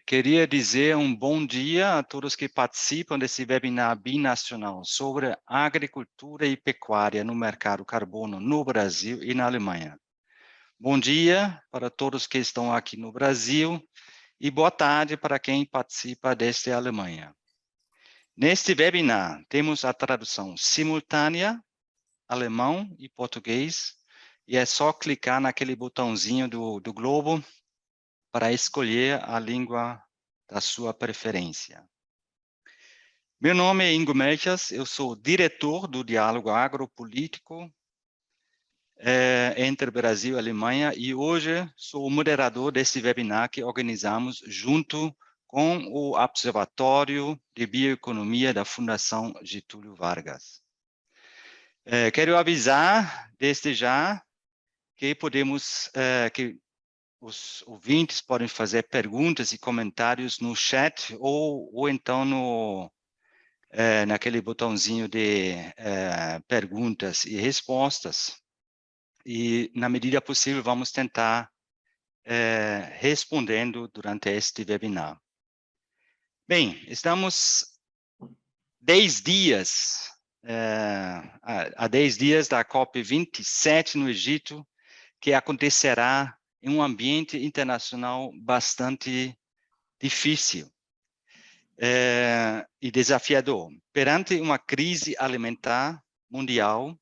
Queria dizer um bom dia a todos que participam desse webinar binacional sobre agricultura e pecuária no mercado carbono no Brasil e na Alemanha. Bom dia para todos que estão aqui no Brasil e boa tarde para quem participa desde a Alemanha. Neste webinar, temos a tradução simultânea, alemão e português, e é só clicar naquele botãozinho do globo para escolher a língua da sua preferência. Meu nome é Ingo Melchers, eu sou diretor do Diálogo Agropolítico entre Brasil e Alemanha e hoje sou o moderador desse webinar que organizamos junto com o Observatório de Bioeconomia da Fundação Getúlio Vargas. Quero avisar desde já que que os ouvintes podem fazer perguntas e comentários no chat ou então naquele botãozinho de perguntas e respostas. E, na medida possível, vamos tentar respondendo durante este webinar. Bem, estamos 10 dias, há 10 dias da COP27 no Egito, que acontecerá em um ambiente internacional bastante difícil e desafiador. Perante uma crise alimentar mundial,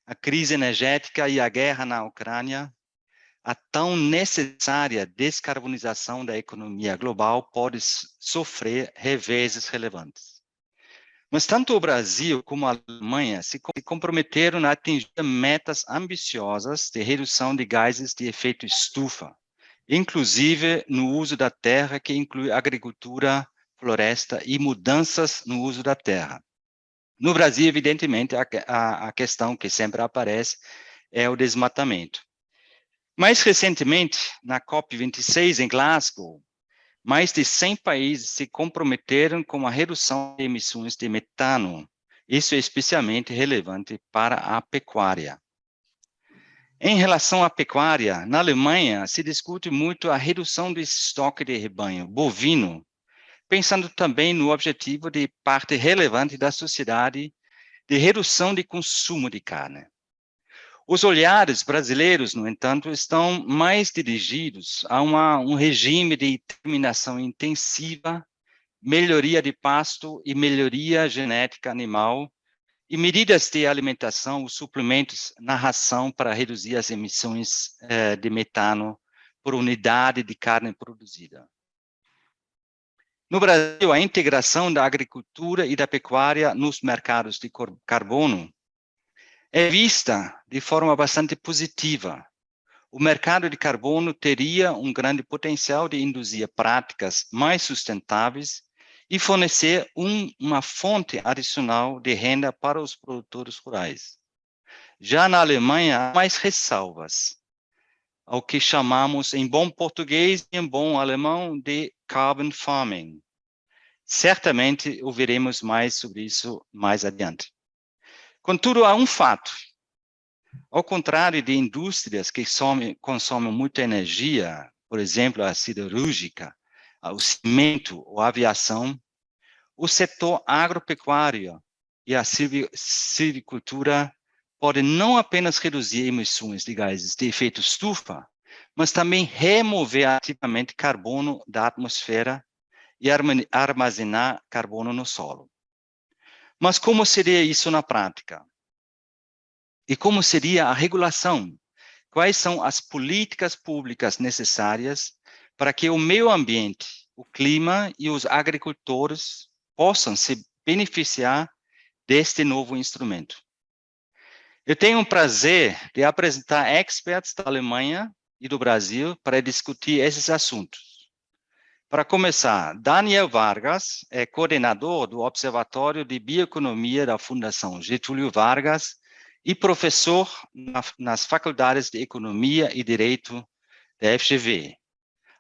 a crise energética e a guerra na Ucrânia, a tão necessária descarbonização da economia global pode sofrer reveses relevantes. Mas tanto o Brasil como a Alemanha se comprometeram a atingir metas ambiciosas de redução de gases de efeito estufa, inclusive no uso da terra, que inclui agricultura, floresta e mudanças no uso da terra. No Brasil, evidentemente, a questão que sempre aparece é o desmatamento. Mais recentemente, na COP26 em Glasgow, mais de 100 países se comprometeram com a redução de emissões de metano. Isso é especialmente relevante para a pecuária. Em relação à pecuária, na Alemanha se discute muito a redução do estoque de rebanho bovino, pensando também no objetivo de parte relevante da sociedade de redução de consumo de carne. Os olhares brasileiros, no entanto, estão mais dirigidos a um regime de terminação intensiva, melhoria de pasto e melhoria genética animal, e medidas de alimentação, os suplementos na ração para reduzir as emissões de metano por unidade de carne produzida. No Brasil, a integração da agricultura e da pecuária nos mercados de carbono é vista de forma bastante positiva. O mercado de carbono teria um grande potencial de induzir práticas mais sustentáveis e fornecer uma fonte adicional de renda para os produtores rurais. Já na Alemanha, há mais ressalvas ao que chamamos, em bom português e em bom alemão, de carbon farming. Certamente ouviremos mais sobre isso mais adiante. Contudo, há um fato. Ao contrário de indústrias que consomem muita energia, por exemplo, a siderúrgica, o cimento ou a aviação, o setor agropecuário e a silvicultura podem não apenas reduzir emissões de gases de efeito estufa, mas também remover ativamente carbono da atmosfera e armazenar carbono no solo. Mas como seria isso na prática? E como seria a regulação? Quais são as políticas públicas necessárias para que o meio ambiente, o clima e os agricultores possam se beneficiar deste novo instrumento? Eu tenho o prazer de apresentar experts da Alemanha e do Brasil para discutir esses assuntos. Para começar, Daniel Vargas é coordenador do Observatório de Bioeconomia da Fundação Getúlio Vargas e professor nas faculdades de Economia e Direito da FGV.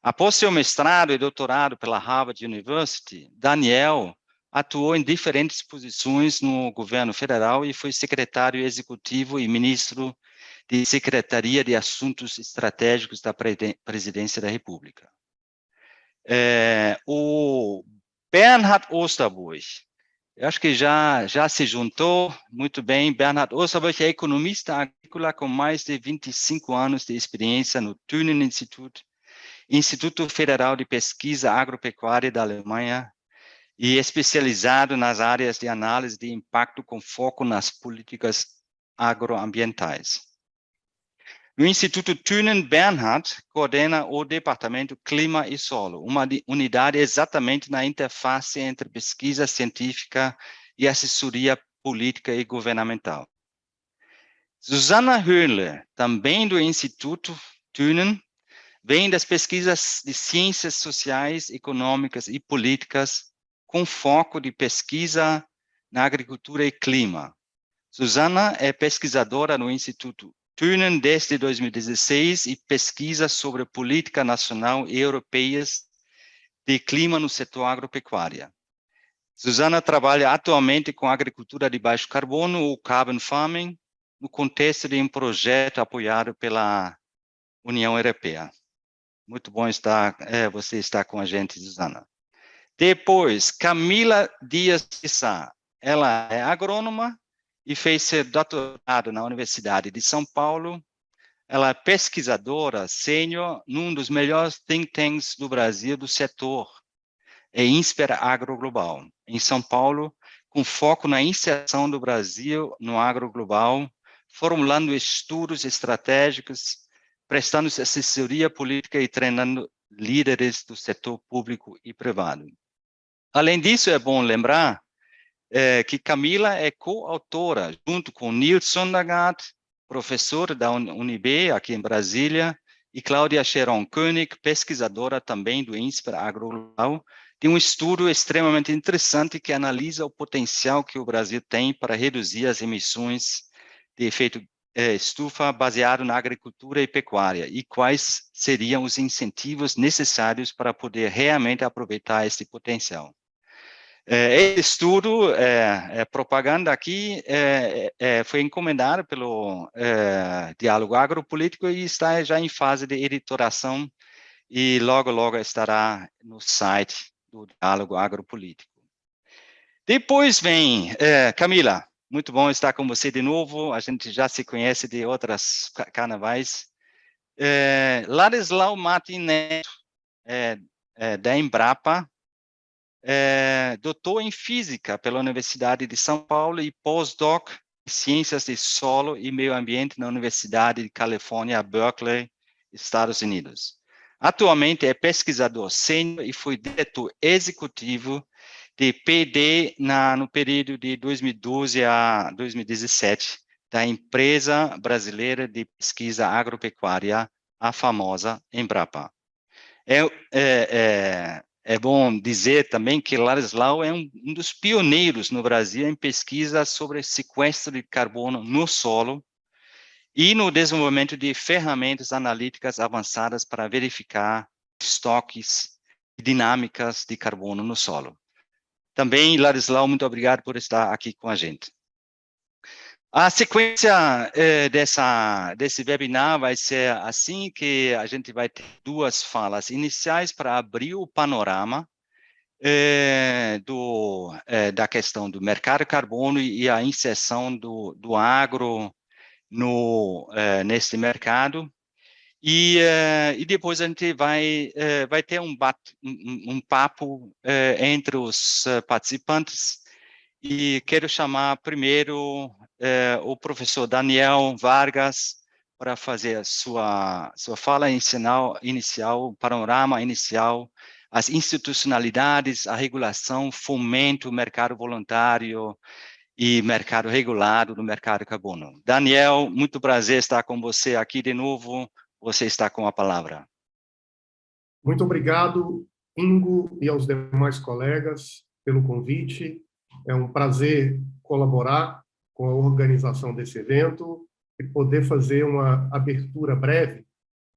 Após seu mestrado e doutorado pela Harvard University, Daniel atuou em diferentes posições no governo federal e foi secretário executivo e ministro de Secretaria de Assuntos Estratégicos da Presidência da República. O Bernhard Osterburg, eu acho que já se juntou muito bem. Bernhard Osterburg é economista agrícola com mais de 25 anos de experiência no Thünen Institut, Instituto Federal de Pesquisa Agropecuária da Alemanha, e especializado nas áreas de análise de impacto com foco nas políticas agroambientais. No Instituto Thünen, Bernhard coordena o Departamento Clima e Solo, uma unidade exatamente na interface entre pesquisa científica e assessoria política e governamental. Susanna Höhnle, também do Instituto Thünen, vem das pesquisas de ciências sociais, econômicas e políticas, com foco de pesquisa na agricultura e clima. Susanna é pesquisadora no Instituto Thünen desde 2016 e pesquisa sobre política nacional e europeias de clima no setor agropecuário. Susanna trabalha atualmente com agricultura de baixo carbono, ou carbon farming, no contexto de um projeto apoiado pela União Europeia. Muito bom você estar com a gente, Susanna. Depois, Camila Dias de Sá. Ela é agrônoma e fez seu doutorado na Universidade de São Paulo. Ela é pesquisadora sênior num dos melhores think tanks do Brasil do setor, Inspira Agro Global, em São Paulo, com foco na inserção do Brasil no agro global, formulando estudos estratégicos, prestando assessoria política e treinando líderes do setor público e privado. Além disso, é bom lembrar que Camila é coautora, junto com Nils Sondergaard, professor da UNB, aqui em Brasília, e Cláudia Cheron König, pesquisadora também do INSPER Agrolabal, de um estudo extremamente interessante que analisa o potencial que o Brasil tem para reduzir as emissões de efeito estufa baseado na agricultura e pecuária, e quais seriam os incentivos necessários para poder realmente aproveitar esse potencial. Esse estudo, propaganda aqui, foi encomendado pelo Diálogo Agropolítico e está já em fase de editoração e logo estará no site do Diálogo Agropolítico. Depois vem Camila, muito bom estar com você de novo, a gente já se conhece de outras carnavais. Ladislau Martin Neto, da Embrapa, doutor em Física pela Universidade de São Paulo e pós-doc em Ciências de Solo e Meio Ambiente na Universidade de Califórnia, Berkeley, Estados Unidos. Atualmente é pesquisador sênior e foi diretor executivo de PD no período de 2012 a 2017 da empresa brasileira de pesquisa agropecuária, a famosa Embrapa. É bom dizer também que Ladislau é um dos pioneiros no Brasil em pesquisa sobre sequestro de carbono no solo e no desenvolvimento de ferramentas analíticas avançadas para verificar estoques e dinâmicas de carbono no solo. Também, Ladislau, muito obrigado por estar aqui com a gente. A sequência desse webinar vai ser assim, que a gente vai ter duas falas iniciais para abrir o panorama da questão do mercado carbono e a inserção do agro nesse mercado. E depois a gente vai ter um papo entre os participantes. E quero chamar primeiro o professor Daniel Vargas para fazer a sua fala inicial, panorama inicial, as institucionalidades, a regulação, fomento, mercado voluntário e mercado regulado do mercado carbono. Daniel, muito prazer estar com você aqui de novo. Você está com a palavra. Muito obrigado, Ingo, e aos demais colegas pelo convite. É um prazer colaborar com a organização desse evento e poder fazer uma abertura breve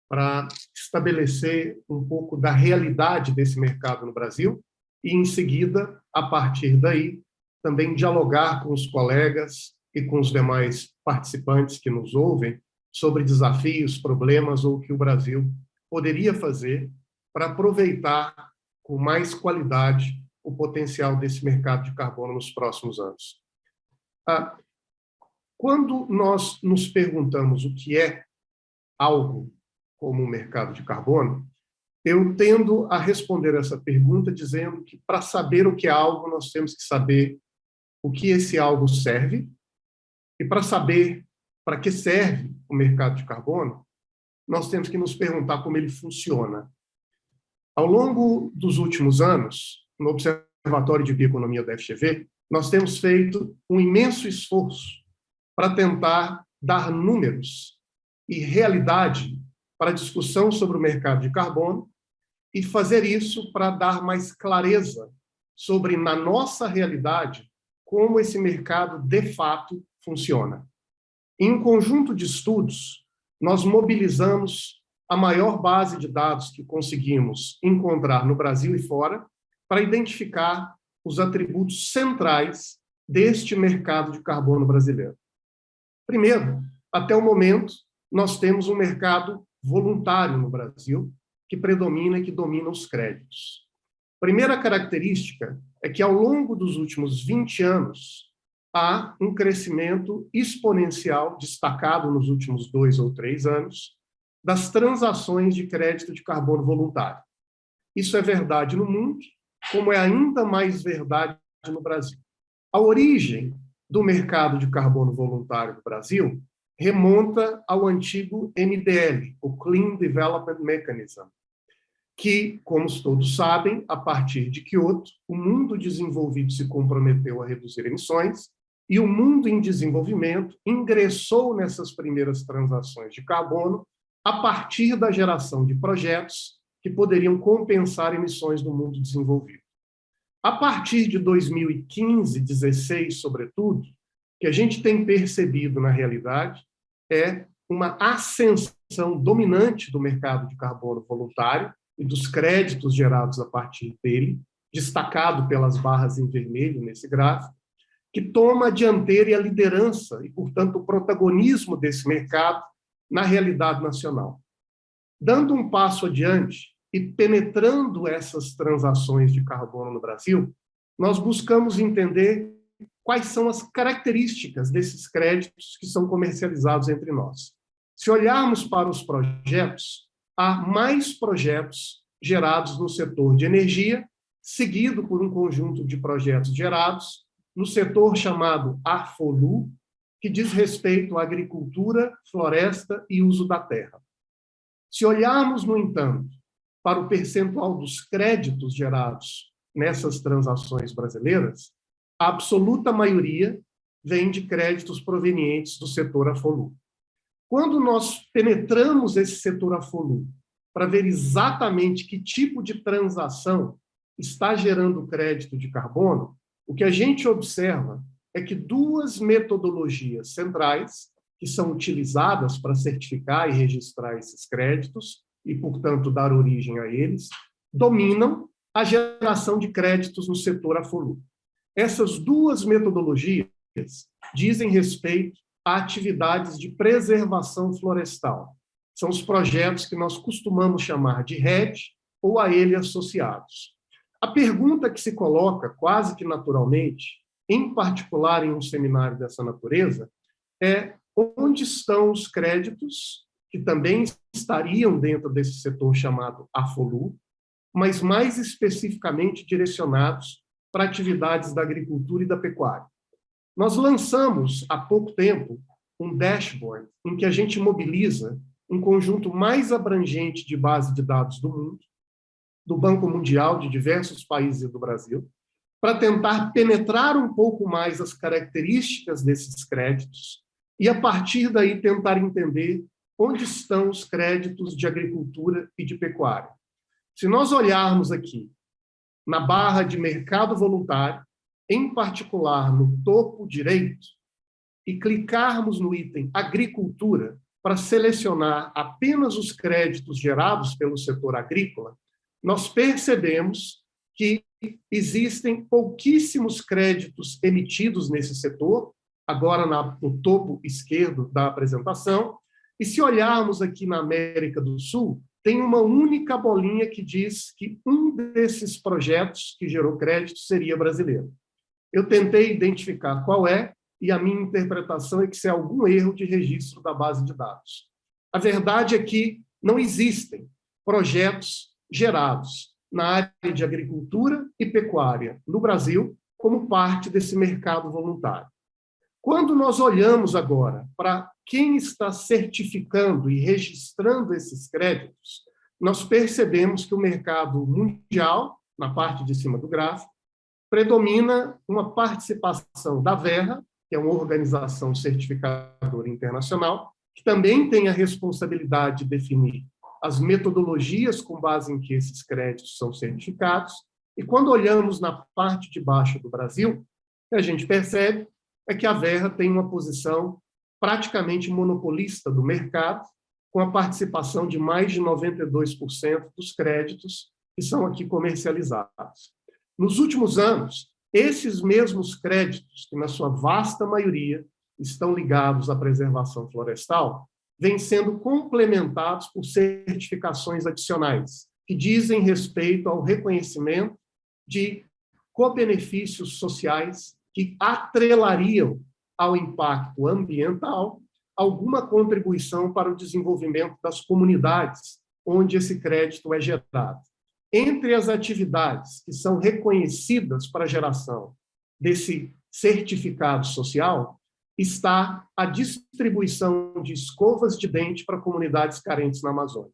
para estabelecer um pouco da realidade desse mercado no Brasil e, em seguida, a partir daí, também dialogar com os colegas e com os demais participantes que nos ouvem sobre desafios, problemas ou o que o Brasil poderia fazer para aproveitar com mais qualidade o potencial desse mercado de carbono nos próximos anos. Quando nós nos perguntamos o que é algo como o mercado de carbono, eu tendo a responder essa pergunta dizendo que, para saber o que é algo, nós temos que saber o que esse algo serve, e para saber para que serve o mercado de carbono, nós temos que nos perguntar como ele funciona. Ao longo dos últimos anos, no Observatório de Bioeconomia da FGV, nós temos feito um imenso esforço para tentar dar números e realidade para a discussão sobre o mercado de carbono e fazer isso para dar mais clareza sobre, na nossa realidade, como esse mercado, de fato, funciona. Em um conjunto de estudos, nós mobilizamos a maior base de dados que conseguimos encontrar no Brasil e fora para identificar os atributos centrais deste mercado de carbono brasileiro. Primeiro, até o momento, nós temos um mercado voluntário no Brasil, que predomina e que domina os créditos. Primeira característica é que, ao longo dos últimos 20 anos, há um crescimento exponencial, destacado nos últimos 2 ou 3 anos, das transações de crédito de carbono voluntário. Isso é verdade no mundo, como é ainda mais verdade no Brasil. A origem do mercado de carbono voluntário do Brasil remonta ao antigo MDL, o Clean Development Mechanism, que, como todos sabem, a partir de Kyoto, o mundo desenvolvido se comprometeu a reduzir emissões e o mundo em desenvolvimento ingressou nessas primeiras transações de carbono a partir da geração de projetos que poderiam compensar emissões do mundo desenvolvido. A partir de 2015, 2016, sobretudo, que a gente tem percebido na realidade é uma ascensão dominante do mercado de carbono voluntário e dos créditos gerados a partir dele, destacado pelas barras em vermelho nesse gráfico, que toma a dianteira e a liderança e, portanto, o protagonismo desse mercado na realidade nacional. Dando um passo adiante e penetrando essas transações de carbono no Brasil, nós buscamos entender quais são as características desses créditos que são comercializados entre nós. Se olharmos para os projetos, há mais projetos gerados no setor de energia, seguido por um conjunto de projetos gerados no setor chamado AFOLU, que diz respeito à agricultura, floresta e uso da terra. Se olharmos, no entanto, para o percentual dos créditos gerados nessas transações brasileiras, a absoluta maioria vem de créditos provenientes do setor AFOLU. Quando nós penetramos esse setor AFOLU para ver exatamente que tipo de transação está gerando crédito de carbono, o que a gente observa é que 2 metodologias centrais, que são utilizadas para certificar e registrar esses créditos e, portanto, dar origem a eles, dominam a geração de créditos no setor AFOLU. Essas 2 metodologias dizem respeito a atividades de preservação florestal. São os projetos que nós costumamos chamar de REDD ou a ele associados. A pergunta que se coloca, quase que naturalmente, em particular em um seminário dessa natureza, é onde estão os créditos que também estariam dentro desse setor chamado AFOLU, mas mais especificamente direcionados para atividades da agricultura e da pecuária. Nós lançamos, há pouco tempo, um dashboard em que a gente mobiliza um conjunto mais abrangente de base de dados do mundo, do Banco Mundial, de diversos países do Brasil, para tentar penetrar um pouco mais as características desses créditos e, a partir daí, tentar entender onde estão os créditos de agricultura e de pecuária. Se nós olharmos aqui na barra de mercado voluntário, em particular no topo direito, e clicarmos no item agricultura para selecionar apenas os créditos gerados pelo setor agrícola, nós percebemos que existem pouquíssimos créditos emitidos nesse setor, agora no topo esquerdo da apresentação, e se olharmos aqui na América do Sul, tem uma única bolinha que diz que um desses projetos que gerou crédito seria brasileiro. Eu tentei identificar qual é, e a minha interpretação é que isso é algum erro de registro da base de dados. A verdade é que não existem projetos gerados na área de agricultura e pecuária no Brasil como parte desse mercado voluntário. Quando nós olhamos agora para quem está certificando e registrando esses créditos, nós percebemos que o mercado mundial, na parte de cima do gráfico, predomina uma participação da Verra, que é uma organização certificadora internacional, que também tem a responsabilidade de definir as metodologias com base em que esses créditos são certificados. E quando olhamos na parte de baixo do Brasil, a gente percebe é que a Verra tem uma posição praticamente monopolista do mercado, com a participação de mais de 92% dos créditos que são aqui comercializados. Nos últimos anos, esses mesmos créditos, que na sua vasta maioria estão ligados à preservação florestal, vêm sendo complementados por certificações adicionais, que dizem respeito ao reconhecimento de cobenefícios sociais que atrelariam ao impacto ambiental alguma contribuição para o desenvolvimento das comunidades onde esse crédito é gerado. Entre as atividades que são reconhecidas para a geração desse certificado social está a distribuição de escovas de dente para comunidades carentes na Amazônia.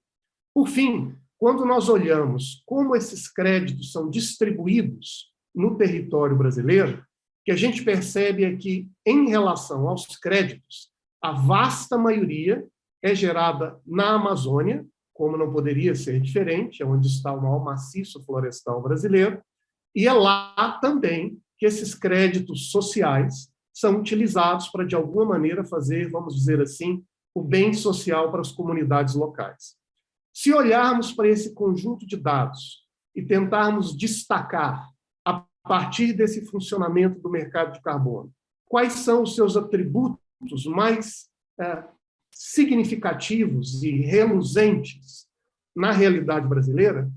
Por fim, quando nós olhamos como esses créditos são distribuídos no território brasileiro, o que a gente percebe é que, em relação aos créditos, a vasta maioria é gerada na Amazônia, como não poderia ser diferente, é onde está o maior maciço florestal brasileiro, e é lá também que esses créditos sociais são utilizados para, de alguma maneira, fazer, vamos dizer assim, o bem social para as comunidades locais. Se olharmos para esse conjunto de dados e tentarmos destacar, a partir desse funcionamento do mercado de carbono, quais são os seus atributos mais significativos e reluzentes na realidade brasileira,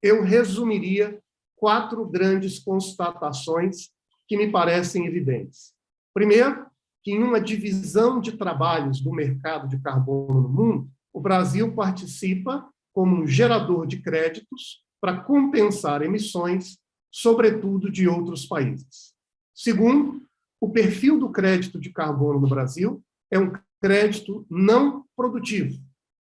eu resumiria 4 grandes constatações que me parecem evidentes. Primeiro, que em uma divisão de trabalhos do mercado de carbono no mundo, o Brasil participa como um gerador de créditos para compensar emissões, sobretudo de outros países. Segundo, o perfil do crédito de carbono no Brasil é um crédito não produtivo,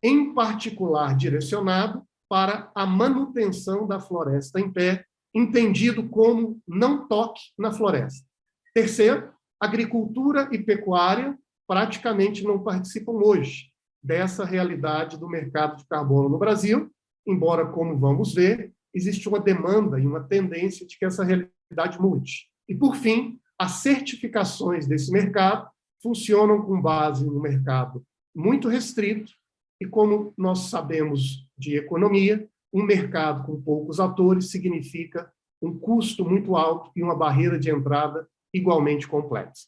em particular direcionado para a manutenção da floresta em pé, entendido como não toque na floresta. Terceiro, agricultura e pecuária praticamente não participam hoje dessa realidade do mercado de carbono no Brasil, embora, como vamos ver, existe uma demanda e uma tendência de que essa realidade mude. E, por fim, as certificações desse mercado funcionam com base no mercado muito restrito e, como nós sabemos de economia, um mercado com poucos atores significa um custo muito alto e uma barreira de entrada igualmente complexa.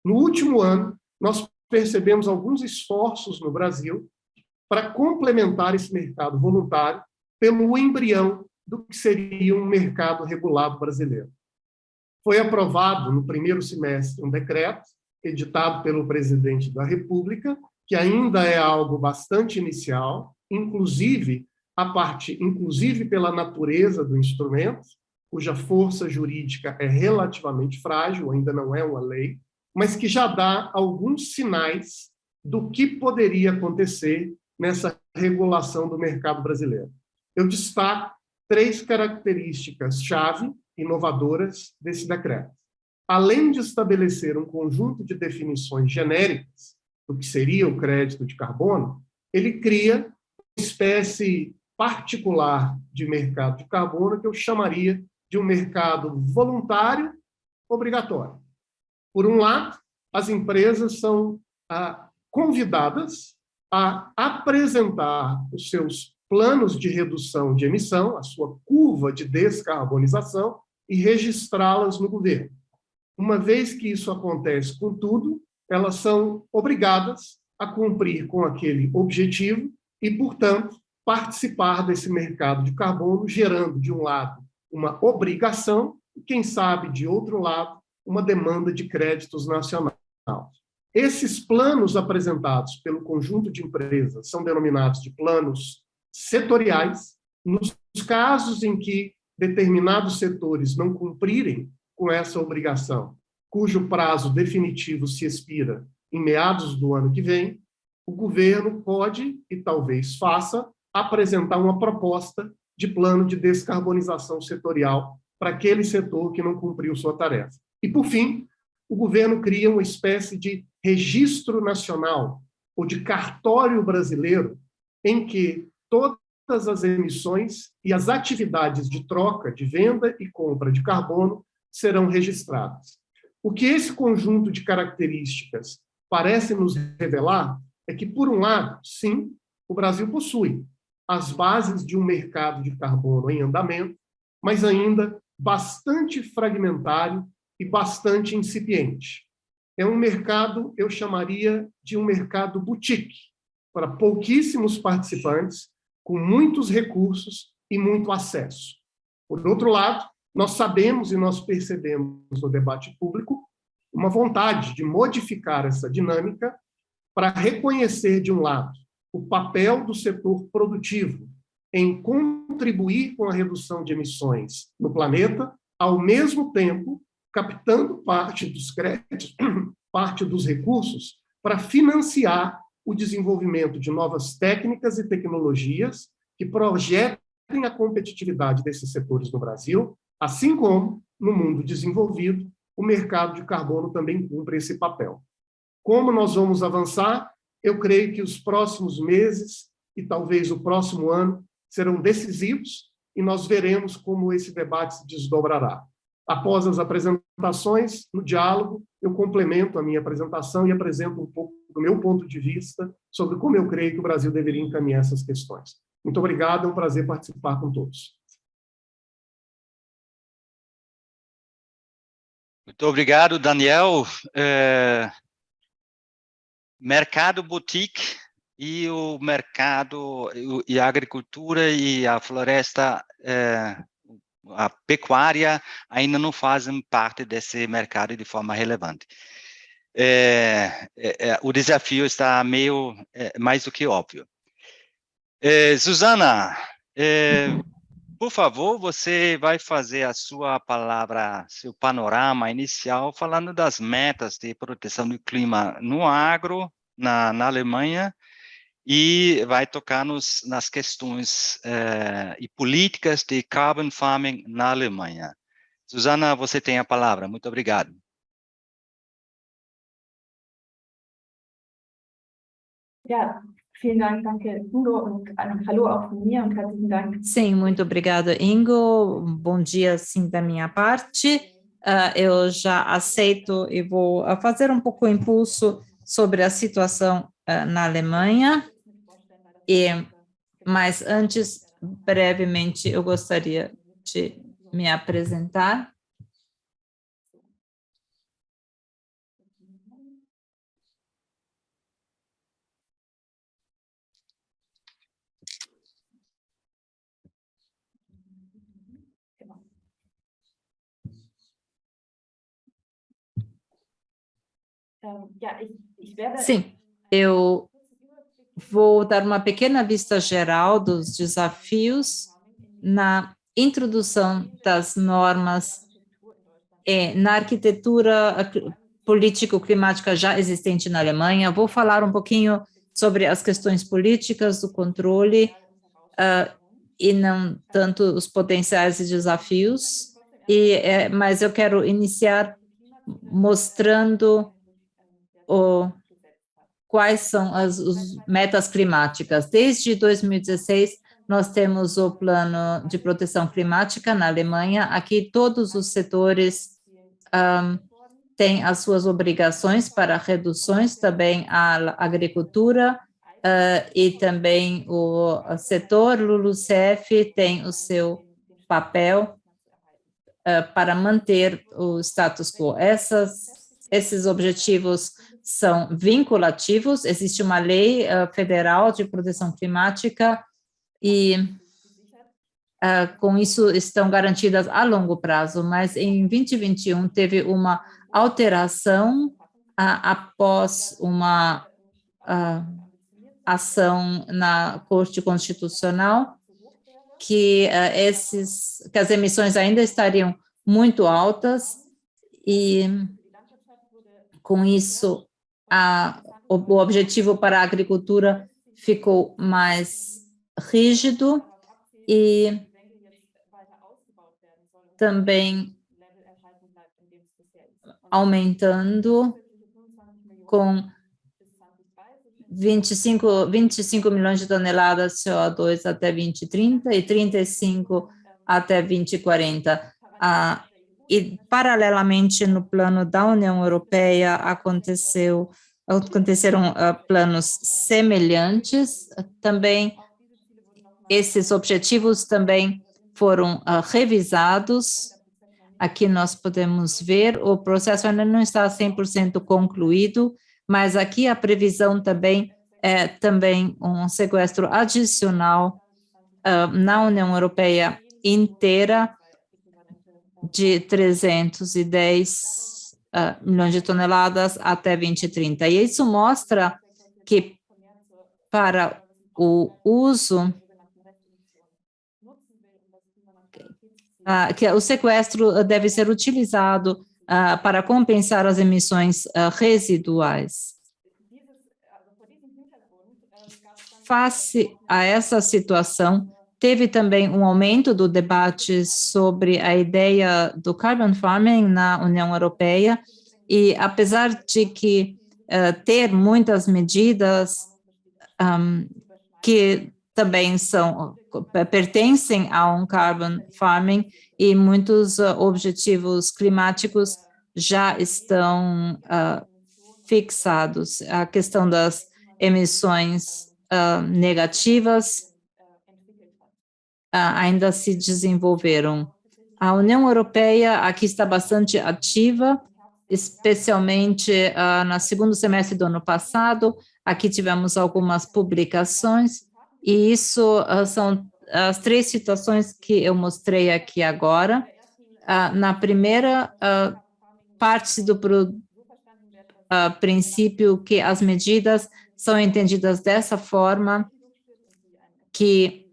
No último ano, nós percebemos alguns esforços no Brasil para complementar esse mercado voluntário pelo embrião do que seria um mercado regulado brasileiro. Foi aprovado no primeiro semestre um decreto editado pelo presidente da República, que ainda é algo bastante inicial, inclusive pela natureza do instrumento, cuja força jurídica é relativamente frágil, ainda não é uma lei, mas que já dá alguns sinais do que poderia acontecer nessa regulação do mercado brasileiro. Eu destaco 3 características-chave inovadoras desse decreto. Além de estabelecer um conjunto de definições genéricas do que seria o crédito de carbono, ele cria uma espécie particular de mercado de carbono que eu chamaria de um mercado voluntário obrigatório. Por um lado, as empresas são convidadas a apresentar os seus planos de redução de emissão, a sua curva de descarbonização, e registrá-las no governo. Uma vez que isso acontece com tudo, elas são obrigadas a cumprir com aquele objetivo e, portanto, participar desse mercado de carbono, gerando, de um lado, uma obrigação e, quem sabe, de outro lado, uma demanda de créditos nacionais. Esses planos apresentados pelo conjunto de empresas são denominados de planos setoriais. Nos casos em que determinados setores não cumprirem com essa obrigação, cujo prazo definitivo se expira em meados do ano que vem, o governo pode, e talvez faça, apresentar uma proposta de plano de descarbonização setorial para aquele setor que não cumpriu sua tarefa. E, por fim, o governo cria uma espécie de registro nacional ou de cartório brasileiro em que todas as emissões e as atividades de troca, de venda e compra de carbono serão registradas. O que esse conjunto de características parece nos revelar é que, por um lado, sim, o Brasil possui as bases de um mercado de carbono em andamento, mas ainda bastante fragmentário e bastante incipiente. É um mercado, eu chamaria de um mercado boutique, para pouquíssimos participantes, com muitos recursos e muito acesso. Por outro lado, nós sabemos e nós percebemos no debate público uma vontade de modificar essa dinâmica para reconhecer, de um lado, o papel do setor produtivo em contribuir com a redução de emissões no planeta, ao mesmo tempo captando parte dos créditos, parte dos recursos, para financiar o desenvolvimento de novas técnicas e tecnologias que projetem a competitividade desses setores no Brasil, assim como, no mundo desenvolvido, o mercado de carbono também cumpre esse papel. Como nós vamos avançar? Eu creio que os próximos meses e talvez o próximo ano serão decisivos e nós veremos como esse debate se desdobrará. Após as apresentações, no diálogo, eu complemento a minha apresentação e apresento um pouco do meu ponto de vista sobre como eu creio que o Brasil deveria encaminhar essas questões. Muito obrigado, é um prazer participar com todos. Muito obrigado, Daniel. Mercado boutique e o mercado e a agricultura e a floresta, a pecuária ainda não fazem parte desse mercado de forma relevante. O desafio está meio mais do que óbvio. Suzana, por favor, você vai fazer a sua palavra, seu panorama inicial, falando das metas de proteção do clima no agro, na Alemanha, e vai tocar nas questões e políticas de carbon farming na Alemanha. Suzana, você tem a palavra. Muito obrigado. Ja, vielen Dank, danke Ingo und hallo auch von mir und herzlichen Dank. Sim, muito obrigada, Ingo. Bom dia, sim, da minha parte. Eu já aceito e vou fazer um pouco o impulso sobre a situação na Alemanha. Mas antes, brevemente, eu gostaria de me apresentar. Sim, eu vou dar uma pequena vista geral dos desafios na introdução das normas na arquitetura político-climática já existente na Alemanha. Vou falar um pouquinho sobre as questões políticas do controle e não tanto os potenciais desafios, mas eu quero iniciar mostrando quais são as metas climáticas. Desde 2016, nós temos o plano de proteção climática na Alemanha. Aqui, todos os setores têm as suas obrigações para reduções, também a agricultura e também o setor LULUCF tem o seu papel para manter o status quo. Esses objetivos são vinculativos, existe uma lei federal de proteção climática e com isso estão garantidas a longo prazo, mas em 2021 teve uma alteração após uma ação na Corte Constitucional, que as emissões ainda estariam muito altas e, com isso, o objetivo para a agricultura ficou mais rígido e também aumentando com 25 milhões de toneladas de CO2 até 2030 e 35 até 2040. E, paralelamente, no plano da União Europeia, aconteceram planos semelhantes. Também, esses objetivos também foram revisados. Aqui nós podemos ver, o processo ainda não está 100% concluído, mas aqui a previsão também é também um sequestro adicional na União Europeia inteira de 310 milhões de toneladas até 2030. E isso mostra que para o uso que o sequestro deve ser utilizado para compensar as emissões residuais. Face a essa situação, teve também um aumento do debate sobre a ideia do carbon farming na União Europeia, e apesar de que ter muitas medidas que também pertencem a um carbon farming, e muitos objetivos climáticos já estão fixados. A questão das emissões negativas ainda se desenvolveram. A União Europeia aqui está bastante ativa, especialmente no segundo semestre do ano passado. Aqui tivemos algumas publicações, e isso são as três situações que eu mostrei aqui agora. Na primeira parte do princípio que as medidas são entendidas dessa forma, que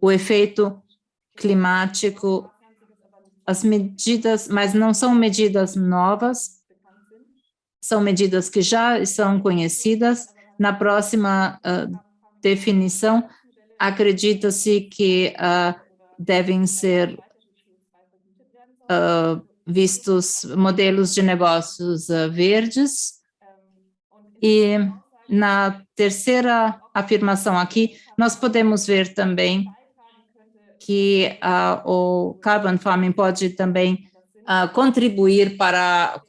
o efeito climático, as medidas, mas não são medidas novas, são medidas que já são conhecidas. Na próxima definição, acredita-se que devem ser vistos modelos de negócios verdes. E na terceira afirmação aqui, nós podemos ver também que o carbon farming pode também contribuir para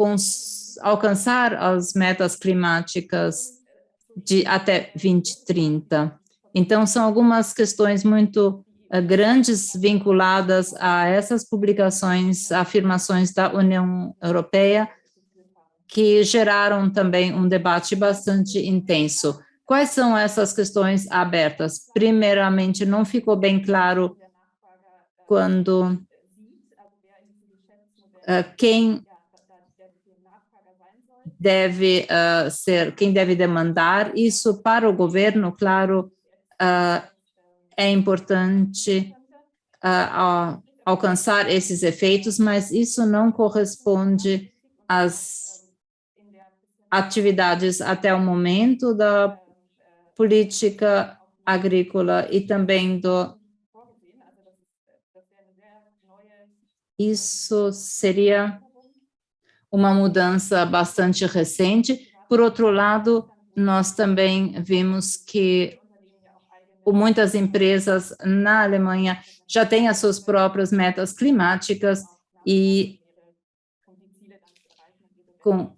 alcançar as metas climáticas de até 2030. Então, são algumas questões muito grandes vinculadas a essas publicações, afirmações da União Europeia, que geraram também um debate bastante intenso. Quais são essas questões abertas? Primeiramente, não ficou bem claro quando quem deve quem deve demandar. Isso para o governo, claro, é importante alcançar esses efeitos, mas isso não corresponde às atividades até o momento da política agrícola e também isso seria uma mudança bastante recente. Por outro lado, nós também vimos que muitas empresas na Alemanha já têm as suas próprias metas climáticas e com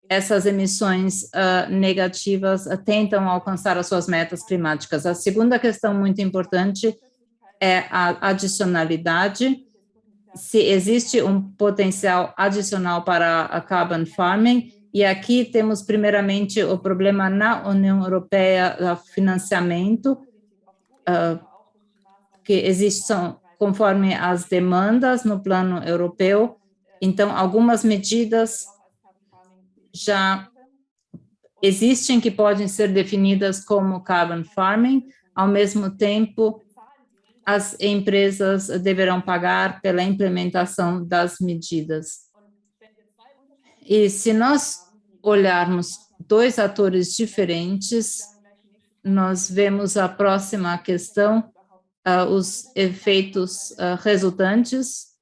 essas emissões negativas tentam alcançar as suas metas climáticas. A segunda questão muito importante é a adicionalidade. Se existe um potencial adicional para a carbon farming, E aqui temos, primeiramente, o problema na União Europeia, do financiamento, que existem conforme as demandas no plano europeu. Então, algumas medidas já existem que podem ser definidas como carbon farming, ao mesmo tempo, as empresas deverão pagar pela implementação das medidas. E se nós olharmos dois atores diferentes, nós vemos a próxima questão, os efeitos resultantes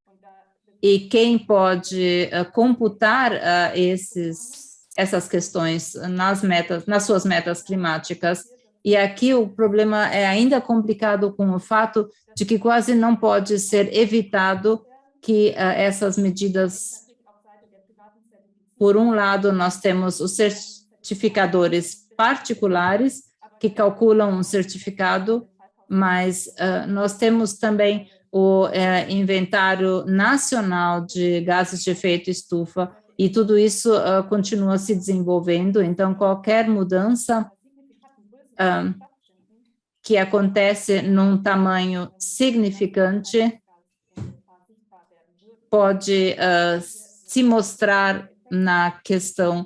e quem pode computar essas questões nas suas metas climáticas. E aqui o problema é ainda complicado com o fato de que quase não pode ser evitado que essas medidas, por um lado, nós temos os certificadores particulares que calculam um certificado, mas nós temos também o inventário nacional de gases de efeito estufa, e tudo isso continua se desenvolvendo. Então, qualquer mudança que acontece num tamanho significante pode se mostrar na questão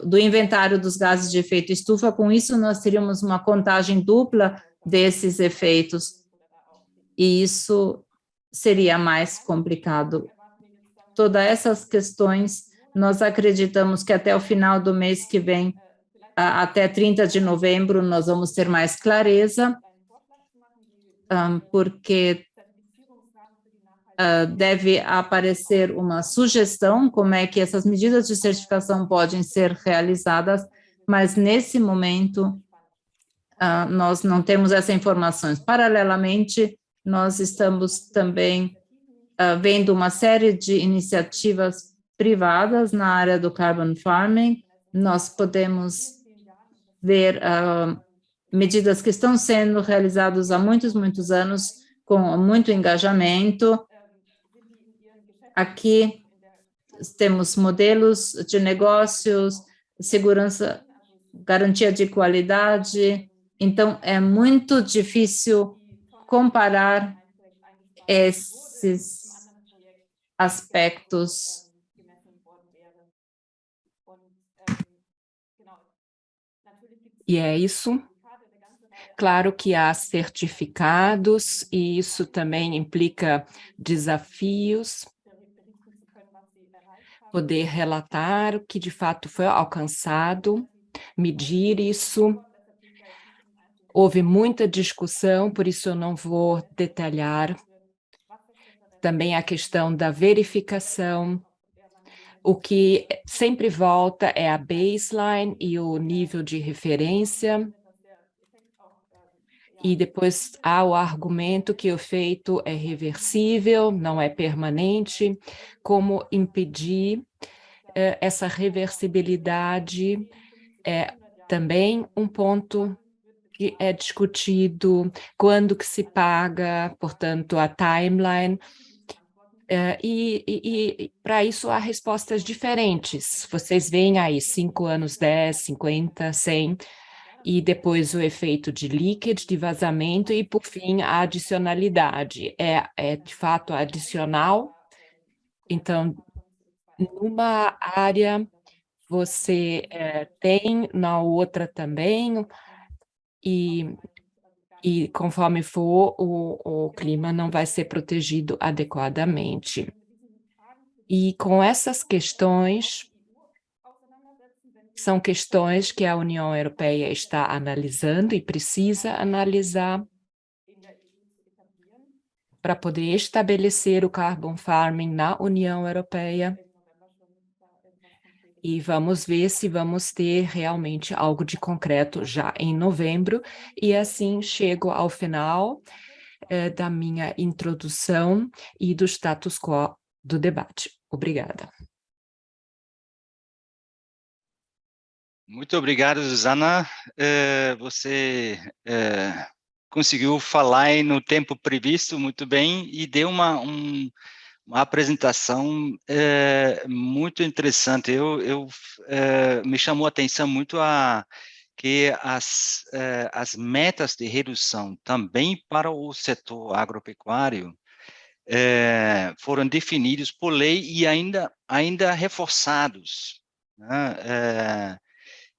do inventário dos gases de efeito estufa. Com isso, nós teríamos uma contagem dupla desses efeitos, e isso seria mais complicado. Todas essas questões, nós acreditamos que até o final do mês que vem, até 30 de novembro, nós vamos ter mais clareza, porque deve aparecer uma sugestão como é que essas medidas de certificação podem ser realizadas, mas nesse momento nós não temos essas informações. Paralelamente, nós estamos também vendo uma série de iniciativas privadas na área do carbon farming. Nós podemos ver medidas que estão sendo realizadas há muitos anos, com muito engajamento. Aqui temos modelos de negócios, segurança, garantia de qualidade. Então, é muito difícil comparar esses aspectos. E é isso. Claro que há certificados, e isso também implica desafios. Poder relatar o que de fato foi alcançado, medir isso. Houve muita discussão, por isso eu não vou detalhar. Também a questão da verificação. O que sempre volta é a baseline e o nível de referência. E depois há o argumento que o efeito é reversível, não é permanente. Como impedir essa reversibilidade é também um ponto que é discutido, quando que se paga, portanto, a timeline. E para isso há respostas diferentes. Vocês veem aí 5 anos, 10, 50, 100, e depois o efeito de leakage, de vazamento, e por fim a adicionalidade. É de fato adicional. Então, numa área você tem, na outra também, e conforme for, o clima não vai ser protegido adequadamente. E com essas questões, são questões que a União Europeia está analisando e precisa analisar para poder estabelecer o carbon farming na União Europeia. E vamos ver se vamos ter realmente algo de concreto já em novembro. E assim chego ao final da minha introdução e do status quo do debate. Obrigada. Muito obrigado, Susana. Você conseguiu falar no tempo previsto muito bem e deu uma apresentação muito interessante. Me chamou a atenção muito que as metas de redução também para o setor agropecuário foram definidos por lei e ainda reforçados, né?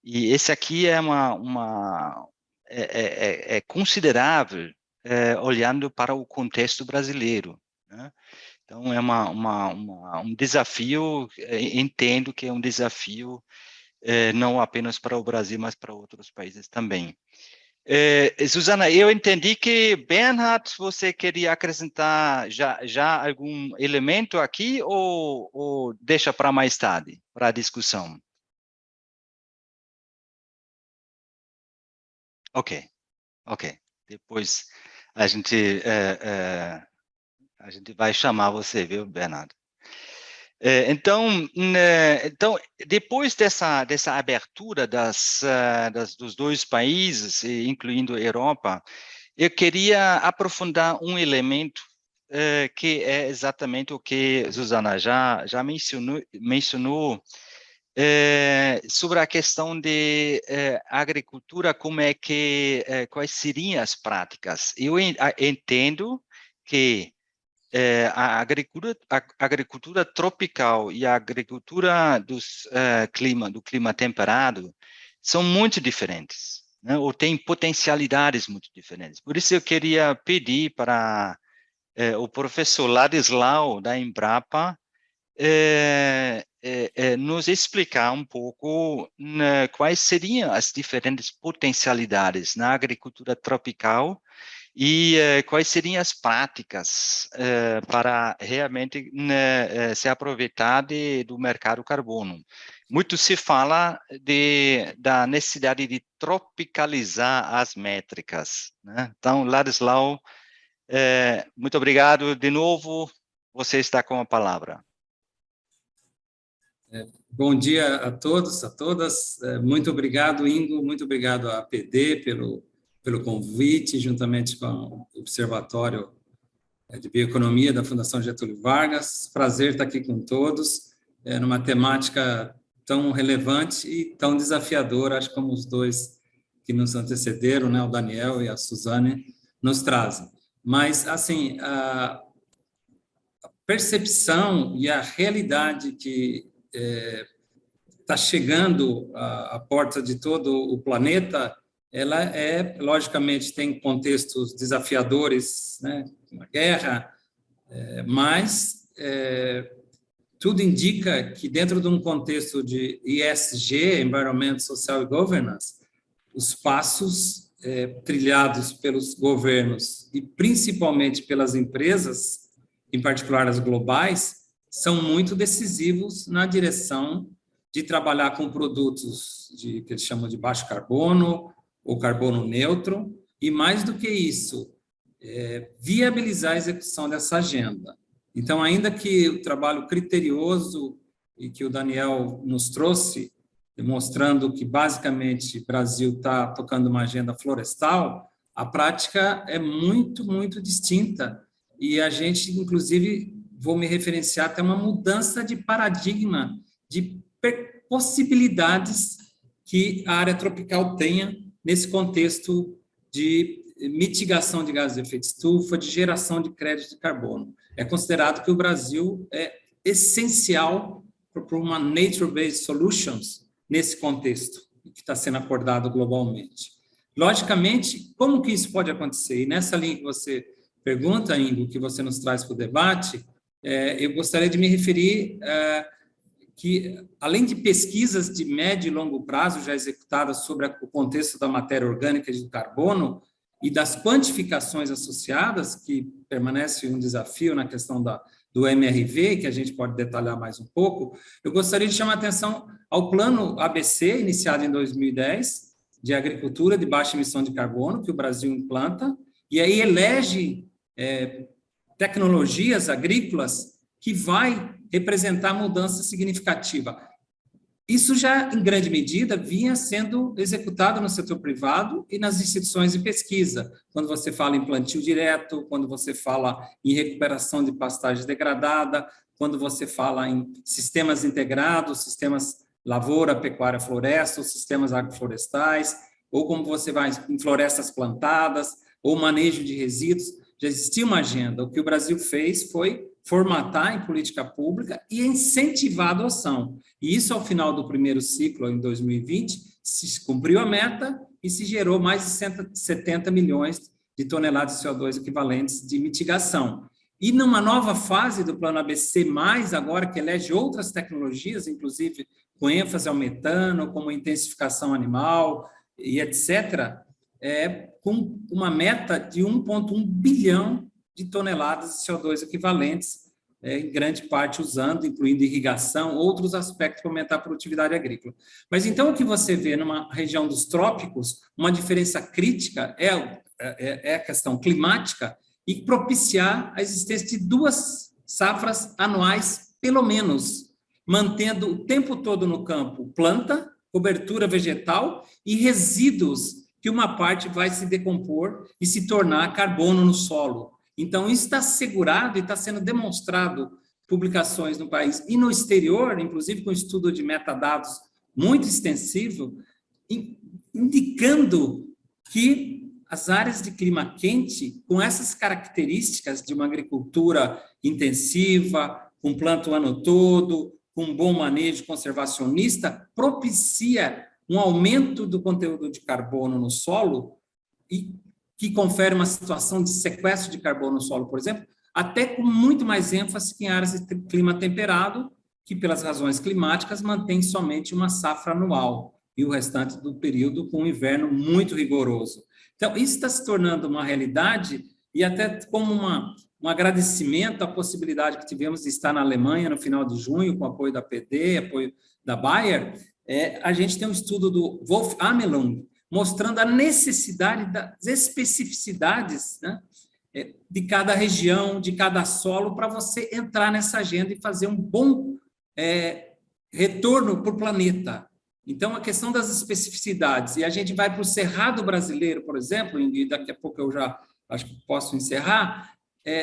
E esse aqui é considerável olhando para o contexto brasileiro, né? Então, é um desafio, entendo que é um desafio não apenas para o Brasil, mas para outros países também. Susana, eu entendi que, Bernhard, você queria acrescentar já algum elemento aqui ou deixa para mais tarde, para a discussão? Ok. Depois a gente vai chamar você, viu, Bernardo? Então, depois dessa abertura dos dois países, incluindo a Europa, eu queria aprofundar um elemento que é exatamente o que Susana já mencionou sobre a questão de agricultura, quais seriam as práticas. Eu entendo que a agricultura tropical e a agricultura do clima temperado são muito diferentes, né? Ou têm potencialidades muito diferentes. Por isso eu queria pedir para o professor Ladislau, da Embrapa, nos explicar um pouco quais seriam as diferentes potencialidades na agricultura tropical e quais seriam as práticas para realmente se aproveitar do mercado carbono. Muito se fala da necessidade de tropicalizar as métricas, né? Então, Ladislau, muito obrigado de novo, você está com a palavra. Bom dia a todos, a todas. Muito obrigado, Ingo, muito obrigado à APD pelo convite, juntamente com o Observatório de Bioeconomia da Fundação Getúlio Vargas. Prazer estar aqui com todos, numa temática tão relevante e tão desafiadora, acho que como os dois que nos antecederam, né, o Daniel e a Suzane, nos trazem. Mas, assim, a percepção e a realidade que está chegando à porta de todo o planeta, ela logicamente, tem contextos desafiadores, né, uma guerra, mas tudo indica que dentro de um contexto de ESG, Environment, Social e Governance, os passos trilhados pelos governos e principalmente pelas empresas, em particular as globais, são muito decisivos na direção de trabalhar com produtos que eles chamam de baixo carbono ou carbono neutro, e mais do que isso, viabilizar a execução dessa agenda. Então, ainda que o trabalho criterioso e que o Daniel nos trouxe, demonstrando que, basicamente, o Brasil está tocando uma agenda florestal, a prática é muito, muito distinta. E a gente, inclusive, vou me referenciar até uma mudança de paradigma, de possibilidades que a área tropical tenha nesse contexto de mitigação de gases de efeito estufa, de geração de crédito de carbono. É considerado que o Brasil é essencial para uma nature-based solutions nesse contexto que está sendo acordado globalmente. Logicamente, como que isso pode acontecer? E nessa linha que você pergunta, Ingo, que você nos traz para o debate, eu gostaria de me referir que, além de pesquisas de médio e longo prazo já executadas sobre o contexto da matéria orgânica e do carbono e das quantificações associadas, que permanece um desafio na questão do MRV, que a gente pode detalhar mais um pouco, eu gostaria de chamar a atenção ao Plano ABC, iniciado em 2010, de agricultura de baixa emissão de carbono, que o Brasil implanta, e aí elege tecnologias agrícolas que vai representar mudança significativa. Isso já, em grande medida, vinha sendo executado no setor privado e nas instituições de pesquisa, quando você fala em plantio direto, quando você fala em recuperação de pastagem degradada, quando você fala em sistemas integrados, sistemas lavoura, pecuária, floresta, ou sistemas agroflorestais, ou como você vai em florestas plantadas, ou manejo de resíduos. Já existia uma agenda. O que o Brasil fez foi formatar em política pública e incentivar a adoção. E isso, ao final do primeiro ciclo, em 2020, se cumpriu a meta e se gerou mais de 70 milhões de toneladas de CO2 equivalentes de mitigação. E numa nova fase do Plano ABC+, agora que elege outras tecnologias, inclusive com ênfase ao metano, como intensificação animal e etc., com uma meta de 1,1 bilhão de toneladas de CO2 equivalentes, em grande parte usando, incluindo irrigação, outros aspectos para aumentar a produtividade agrícola. Mas então o que você vê numa região dos trópicos, uma diferença crítica é a questão climática e propiciar a existência de 2 safras anuais, pelo menos, mantendo o tempo todo no campo planta, cobertura vegetal e resíduos que uma parte vai se decompor e se tornar carbono no solo. Então, isso está assegurado e está sendo demonstrado publicações no país e no exterior, inclusive com estudo de metadados muito extensivo, indicando que as áreas de clima quente, com essas características de uma agricultura intensiva, com planta o ano todo, com bom manejo conservacionista, propicia um aumento do conteúdo de carbono no solo e que confere uma situação de sequestro de carbono no solo, por exemplo, até com muito mais ênfase que em áreas de clima temperado, que pelas razões climáticas mantém somente uma safra anual e o restante do período com um inverno muito rigoroso. Então, isso está se tornando uma realidade e até como um agradecimento à possibilidade que tivemos de estar na Alemanha no final de junho, com apoio da PD, apoio da Bayer, a gente tem um estudo do Wolf Amelung, mostrando a necessidade das especificidades, né, de cada região, de cada solo, para você entrar nessa agenda e fazer um bom retorno para o planeta. Então, a questão das especificidades, e a gente vai para o Cerrado brasileiro, por exemplo, e daqui a pouco eu já acho que posso encerrar,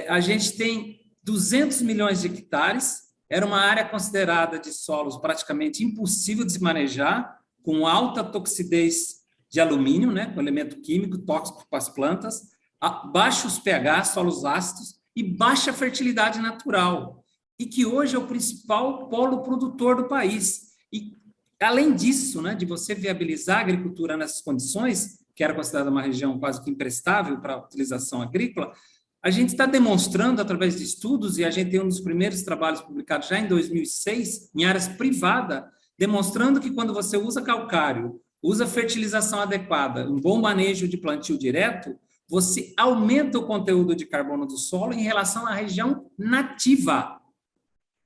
a gente tem 200 milhões de hectares, era uma área considerada de solos praticamente impossível de se manejar, com alta toxidez de alumínio, né, com elemento químico tóxico para as plantas, baixos pH, solos ácidos e baixa fertilidade natural, e que hoje é o principal polo produtor do país. E, além disso, né, de você viabilizar a agricultura nessas condições, que era considerada uma região quase que imprestável para a utilização agrícola, a gente está demonstrando, através de estudos, e a gente tem um dos primeiros trabalhos publicados já em 2006, em áreas privadas, demonstrando que quando você usa calcário, usa fertilização adequada, um bom manejo de plantio direto, você aumenta o conteúdo de carbono do solo em relação à região nativa.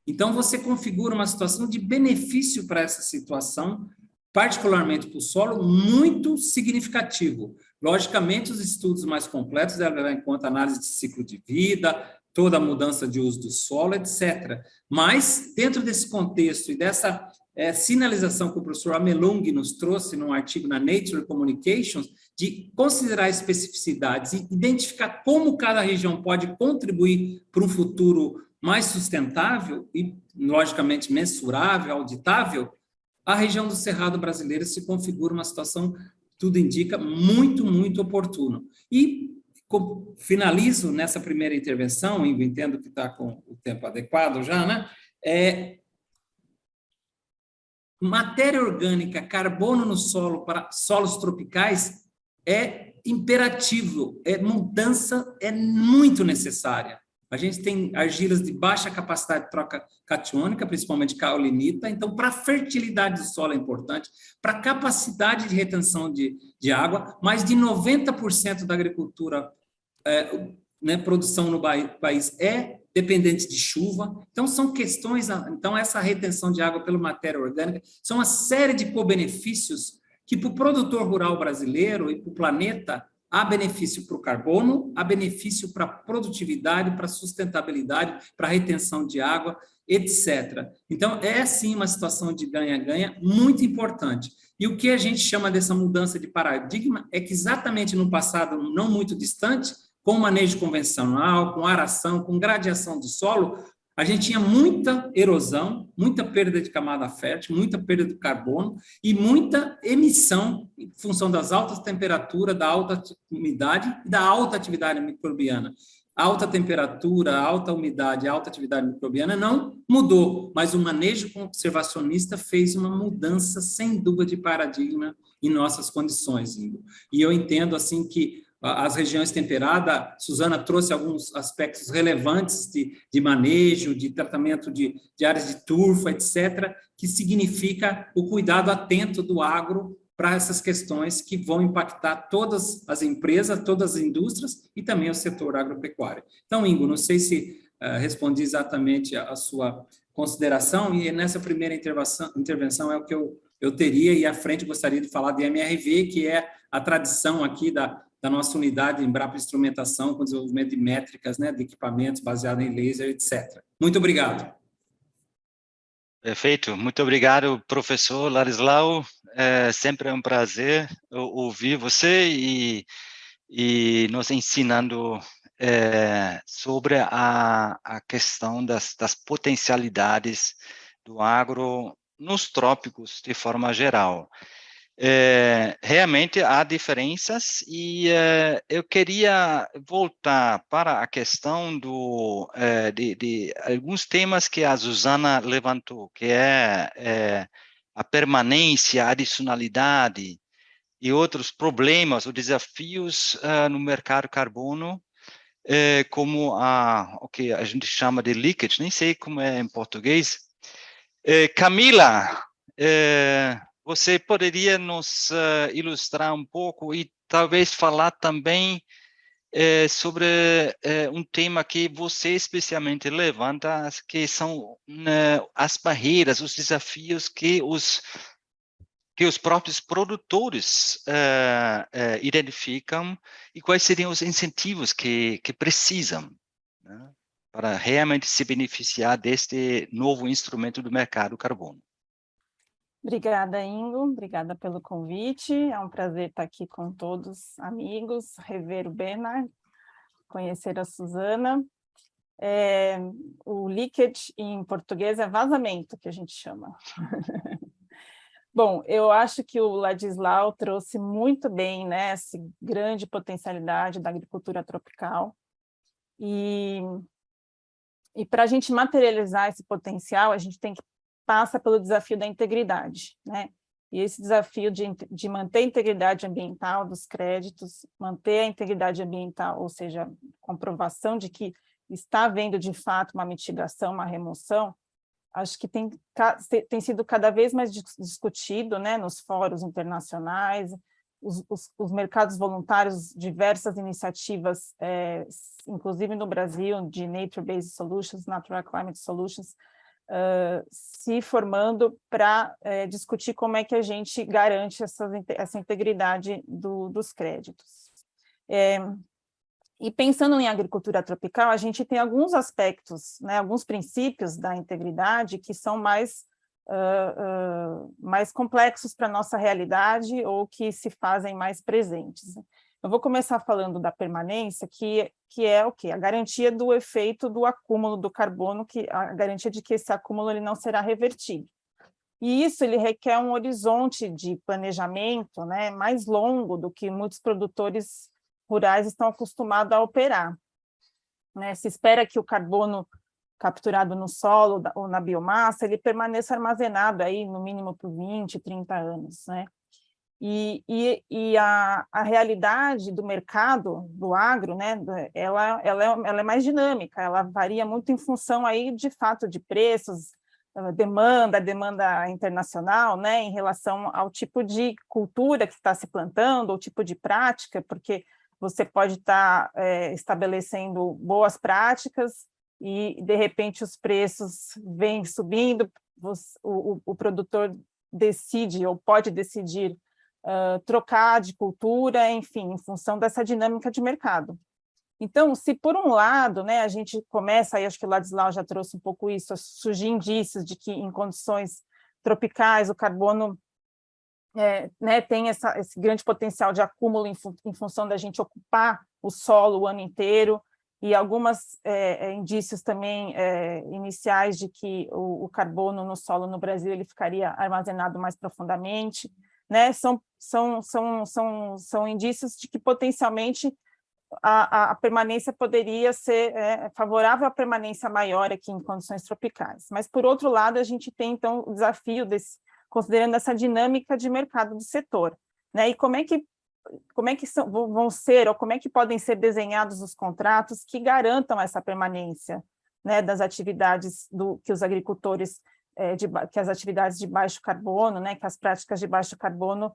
Então, você configura uma situação de benefício para essa situação, particularmente para o solo, muito significativo. Logicamente, os estudos mais completos devem levar em conta a análise de ciclo de vida, toda a mudança de uso do solo, etc. Mas, dentro desse contexto e dessa sinalização que o professor Amelung nos trouxe num artigo na Nature Communications, de considerar especificidades e identificar como cada região pode contribuir para um futuro mais sustentável e, logicamente, mensurável, auditável, a região do Cerrado brasileiro se configura uma situação, tudo indica, muito, muito oportuna. E finalizo nessa primeira intervenção, entendo que está com o tempo adequado já, né? Matéria orgânica, carbono no solo para solos tropicais é imperativo, mudança é muito necessária. A gente tem argilas de baixa capacidade de troca catiônica, principalmente caolinita, então, para a fertilidade do solo é importante, para a capacidade de retenção de água, mais de 90% da agricultura, produção no país é dependente de chuva, então são questões, então essa retenção de água pela matéria orgânica, são uma série de co-benefícios que para o produtor rural brasileiro e para o planeta há benefício para o carbono, há benefício para a produtividade, para a sustentabilidade, para a retenção de água, etc. Então, é sim uma situação de ganha-ganha muito importante. E o que a gente chama dessa mudança de paradigma é que exatamente no passado não muito distante, com manejo convencional, com aração, com gradiação do solo, a gente tinha muita erosão, muita perda de camada fértil, muita perda de carbono e muita emissão em função das altas temperaturas, da alta umidade e da alta atividade microbiana. A alta temperatura, a alta umidade, a alta atividade microbiana não mudou, mas o manejo conservacionista fez uma mudança, sem dúvida, de paradigma em nossas condições, Ingo. E eu entendo, assim, que as regiões temperadas, Suzana trouxe alguns aspectos relevantes de manejo, de tratamento de áreas de turfa, etc., que significa o cuidado atento do agro para essas questões que vão impactar todas as empresas, todas as indústrias e também o setor agropecuário. Então, Ingo, não sei se respondi exatamente a sua consideração, e nessa primeira intervenção é o que eu teria, e à frente gostaria de falar de MRV, que é a tradição aqui da nossa unidade Embrapa Instrumentação, com desenvolvimento de métricas, né, de equipamentos baseados em laser, etc. Muito obrigado. Perfeito, muito obrigado, professor Ladislau. Sempre é um prazer ouvir você e nos ensinando sobre a questão das potencialidades do agro nos trópicos de forma geral. Realmente há diferenças e eu queria voltar para a questão de alguns temas que a Suzana levantou, que é a permanência, a adicionalidade e outros problemas ou desafios no mercado carbono, como o que a gente chama de leakage, nem sei como é em português. Camila, você poderia nos ilustrar um pouco e talvez falar também sobre um tema que você especialmente levanta, que são as barreiras, os desafios que os próprios produtores identificam e quais seriam os incentivos que precisam, né, para realmente se beneficiar deste novo instrumento do mercado carbono. Obrigada, Ingo. Obrigada pelo convite. É um prazer estar aqui com todos, amigos, rever o Bernard, conhecer a Suzana. O leakage, em português, é vazamento, que a gente chama. Bom, eu acho que o Ladislau trouxe muito bem, né, essa grande potencialidade da agricultura tropical. E para a gente materializar esse potencial, a gente tem que passar pelo desafio da integridade, né? E esse desafio de manter a integridade ambiental dos créditos, manter a integridade ambiental, ou seja, comprovação de que está havendo, de fato, uma mitigação, uma remoção, acho que tem sido cada vez mais discutido, né, nos fóruns internacionais, os mercados voluntários, diversas iniciativas, inclusive no Brasil, de Nature-Based Solutions, Natural Climate Solutions, se formando para discutir como é que a gente garante essa integridade dos créditos. E pensando em agricultura tropical, a gente tem alguns aspectos, né, alguns princípios da integridade que são mais complexos para a nossa realidade ou que se fazem mais presentes. Eu vou começar falando da permanência, que é o quê? A garantia do efeito do acúmulo do carbono, a garantia de que esse acúmulo ele não será revertido. E isso ele requer um horizonte de planejamento, né, mais longo do que muitos produtores rurais estão acostumados a operar, né? Se espera que o carbono capturado no solo ou na biomassa, ele permaneça armazenado aí no mínimo por 20, 30 anos, né? E a realidade do mercado, do agro, né, ela é mais dinâmica, ela varia muito em função aí, de fato, de preços, demanda internacional, né, em relação ao tipo de cultura que está se plantando, ou tipo de prática, porque você pode estar estabelecendo boas práticas e, de repente, os preços vêm subindo, o produtor decide ou pode decidir trocar de cultura, enfim, em função dessa dinâmica de mercado. Então, se por um lado, né, a gente começa, aí acho que o Ladislau já trouxe um pouco isso, a surgir indícios de que em condições tropicais o carbono né, tem esse grande potencial de acúmulo em função da gente ocupar o solo o ano inteiro, e alguns indícios também iniciais de que o carbono no solo no Brasil ele ficaria armazenado mais profundamente, né? São indícios de que potencialmente a permanência poderia ser favorável à permanência maior aqui em condições tropicais. Mas, por outro lado, a gente tem, então, o desafio considerando essa dinâmica de mercado do setor, né? E como é que vão ser, ou como é que podem ser desenhados os contratos que garantam essa permanência, né, das atividades que os agricultores, que as atividades de baixo carbono, né, que as práticas de baixo carbono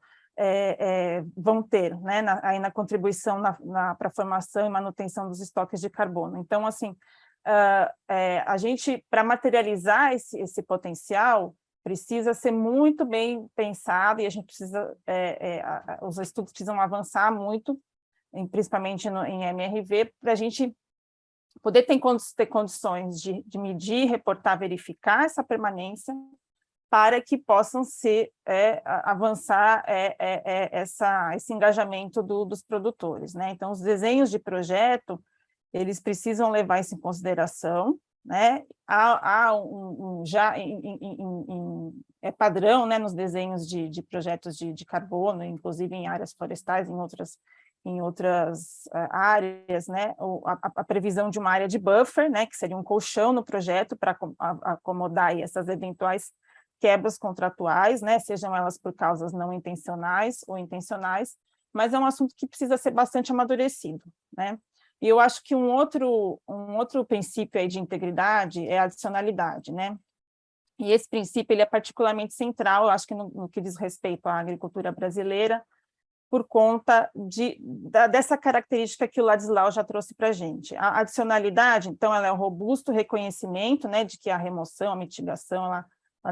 vão ter, né, aí na contribuição para a formação e manutenção dos estoques de carbono. Então, assim, a gente, para materializar esse potencial, precisa ser muito bem pensado, e a gente precisa, os estudos precisam avançar muito, principalmente em MRV, para a gente poder ter condições de medir, reportar, verificar essa permanência, para que possam avançar esse engajamento dos produtores, né? Então, os desenhos de projeto, eles precisam levar isso em consideração, né? É padrão, né, nos desenhos de projetos de carbono, inclusive em áreas florestais, em outras áreas, né, a previsão de uma área de buffer, né, que seria um colchão no projeto para acomodar aí essas eventuais quebras contratuais, né, sejam elas por causas não intencionais ou intencionais, mas é um assunto que precisa ser bastante amadurecido, né? E eu acho que um outro princípio aí de integridade é a adicionalidade, né? E esse princípio ele é particularmente central, eu acho que no que diz respeito à agricultura brasileira, por conta dessa característica que o Ladislau já trouxe para a gente. A adicionalidade, então, ela é um robusto reconhecimento, né, de que a remoção, a mitigação, ela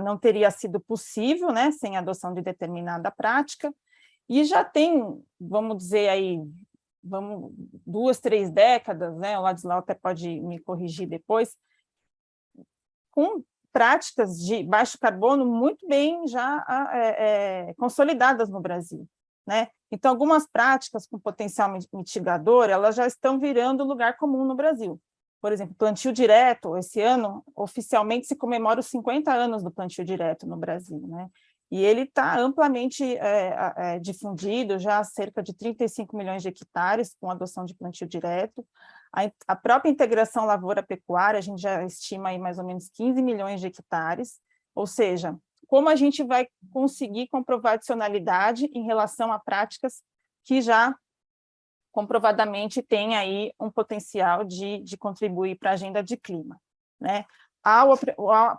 não teria sido possível, né, sem a adoção de determinada prática, e já tem, vamos dizer aí, 2, 3 décadas, né, o Ladislau até pode me corrigir depois, com práticas de baixo carbono muito bem já consolidadas no Brasil, né? Então, algumas práticas com potencial mitigador, elas já estão virando lugar comum no Brasil. Por exemplo, plantio direto, esse ano, oficialmente se comemora os 50 anos do plantio direto no Brasil, né? E ele está amplamente difundido, já há cerca de 35 milhões de hectares com adoção de plantio direto. A própria integração lavoura-pecuária, a gente já estima aí mais ou menos 15 milhões de hectares, ou seja, como a gente vai conseguir comprovar adicionalidade em relação a práticas que já comprovadamente têm aí um potencial de contribuir para a agenda de clima, né? Há o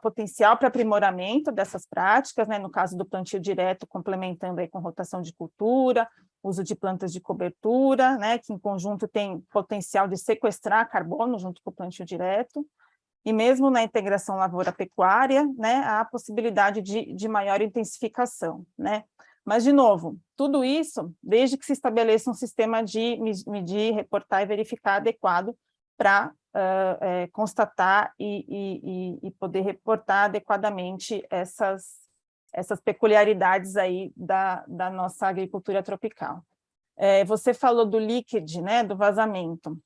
potencial para aprimoramento dessas práticas, né, no caso do plantio direto, complementando aí com rotação de cultura, uso de plantas de cobertura, né, que em conjunto tem potencial de sequestrar carbono junto com o plantio direto, e mesmo na integração lavoura-pecuária, né, há a possibilidade de maior intensificação, né. Mas, de novo, tudo isso desde que se estabeleça um sistema de medir, reportar e verificar adequado para constatar e poder reportar adequadamente essas peculiaridades aí da nossa agricultura tropical. Você falou do leakage, né, do vazamento,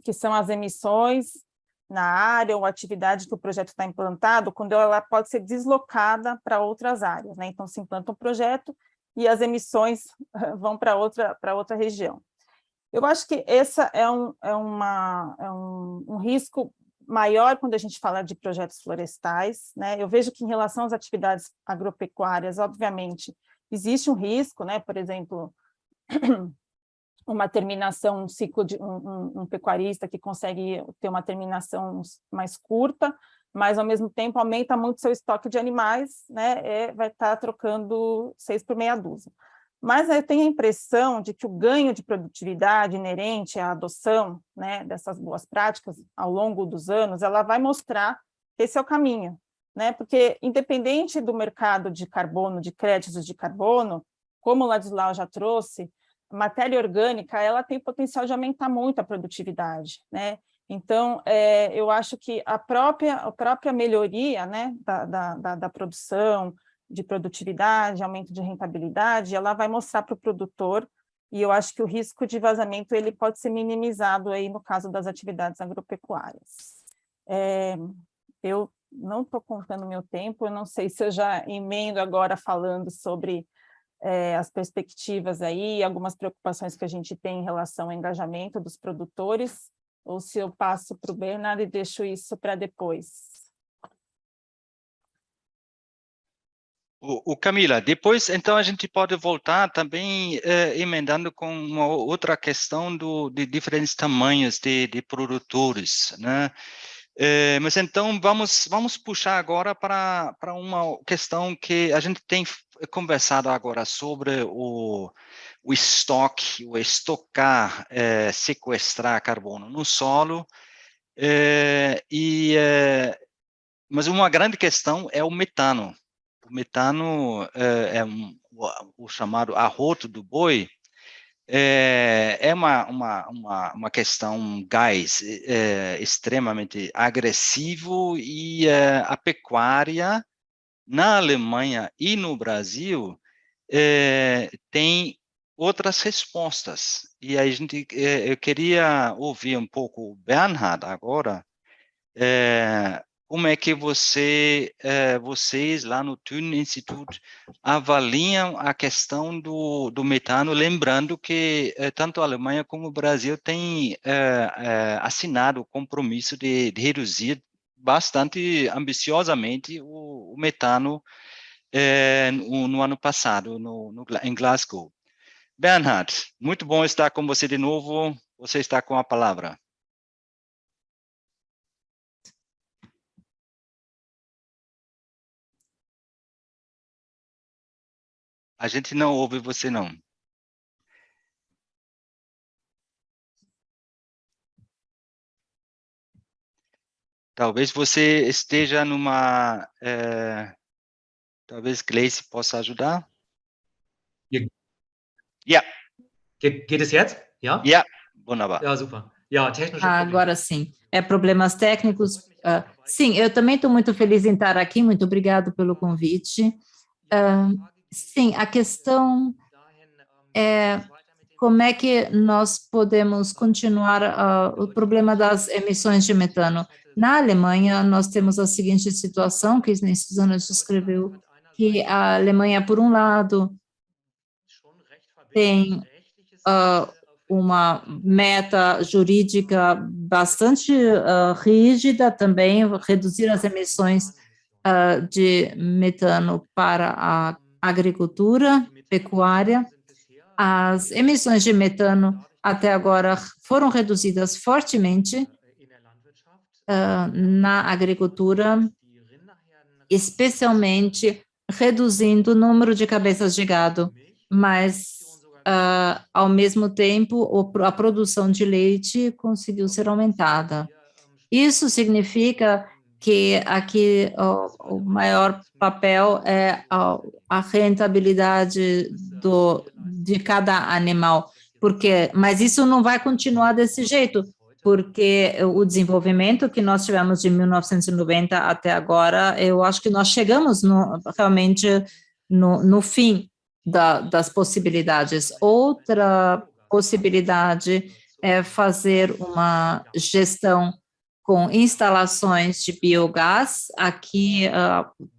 que são as emissões na área ou atividade que o projeto está implantado, quando ela pode ser deslocada para outras áreas, né? Então, se implanta um projeto e as emissões vão para outra região. Eu acho que esse é um risco maior quando a gente fala de projetos florestais, né? Eu vejo que em relação às atividades agropecuárias, obviamente, existe um risco, né? Por exemplo, uma terminação, um ciclo de um pecuarista que consegue ter uma terminação mais curta, mas, ao mesmo tempo, aumenta muito seu estoque de animais, né? Vai estar trocando 6 por meia dúzia. Mas eu tenho a impressão de que o ganho de produtividade inerente à adoção, né, dessas boas práticas ao longo dos anos, ela vai mostrar que esse é o caminho, né? Porque, independente do mercado de carbono, de créditos de carbono, como o Ladislau já trouxe, a matéria orgânica ela tem potencial de aumentar muito a produtividade, né? Então, eu acho que a própria melhoria, né, da produção, de produtividade, aumento de rentabilidade, ela vai mostrar para o produtor, e eu acho que o risco de vazamento ele pode ser minimizado aí no caso das atividades agropecuárias. Eu não estou contando meu tempo, eu não sei se eu já emendo agora falando sobre as perspectivas aí, algumas preocupações que a gente tem em relação ao engajamento dos produtores, ou se eu passo para o Bernardo e deixo isso para depois. Camila, depois, então, a gente pode voltar também emendando com uma outra questão de diferentes tamanhos de produtores, né? Mas então, vamos puxar agora para uma questão que a gente tem conversado agora sobre o estoque, o estocar, sequestrar carbono no solo, mas uma grande questão é o metano. O metano é o chamado arroto do boi, é uma questão, um gás extremamente agressivo, e a pecuária na Alemanha e no Brasil tem outras respostas. E a gente, eu queria ouvir um pouco o Bernhard agora, como é que vocês lá no Thünen Institute avaliam a questão do metano, lembrando que tanto a Alemanha como o Brasil têm assinado o compromisso de reduzir bastante ambiciosamente o metano no ano passado, em Glasgow. Bernhard, muito bom estar com você de novo. Você está com a palavra. A gente não ouve você, não. Talvez você esteja numa... talvez Gleice possa ajudar. Ja. Geht es jetzt? Ja? Ja, wunderbar. Ja, super. Ja, technische Agora sim. Problemas técnicos. Sim, eu também estou muito feliz em estar aqui. Muito obrigado pelo convite. Sim, a questão é como é que nós podemos continuar o problema das emissões de metano. Na Alemanha, nós temos a seguinte situação, que nem Suzana descreveu, que a Alemanha, por um lado, tem uma meta jurídica bastante rígida também, reduzir as emissões de metano para a agricultura, pecuária. As emissões de metano até agora foram reduzidas fortemente na agricultura, especialmente reduzindo o número de cabeças de gado, mas ao mesmo tempo a produção de leite conseguiu ser aumentada. Isso significa que aqui o maior papel é a rentabilidade de cada animal, mas isso não vai continuar desse jeito, porque o desenvolvimento que nós tivemos de 1990 até agora, eu acho que nós chegamos realmente no fim das possibilidades. Outra possibilidade é fazer uma gestão com instalações de biogás. Aqui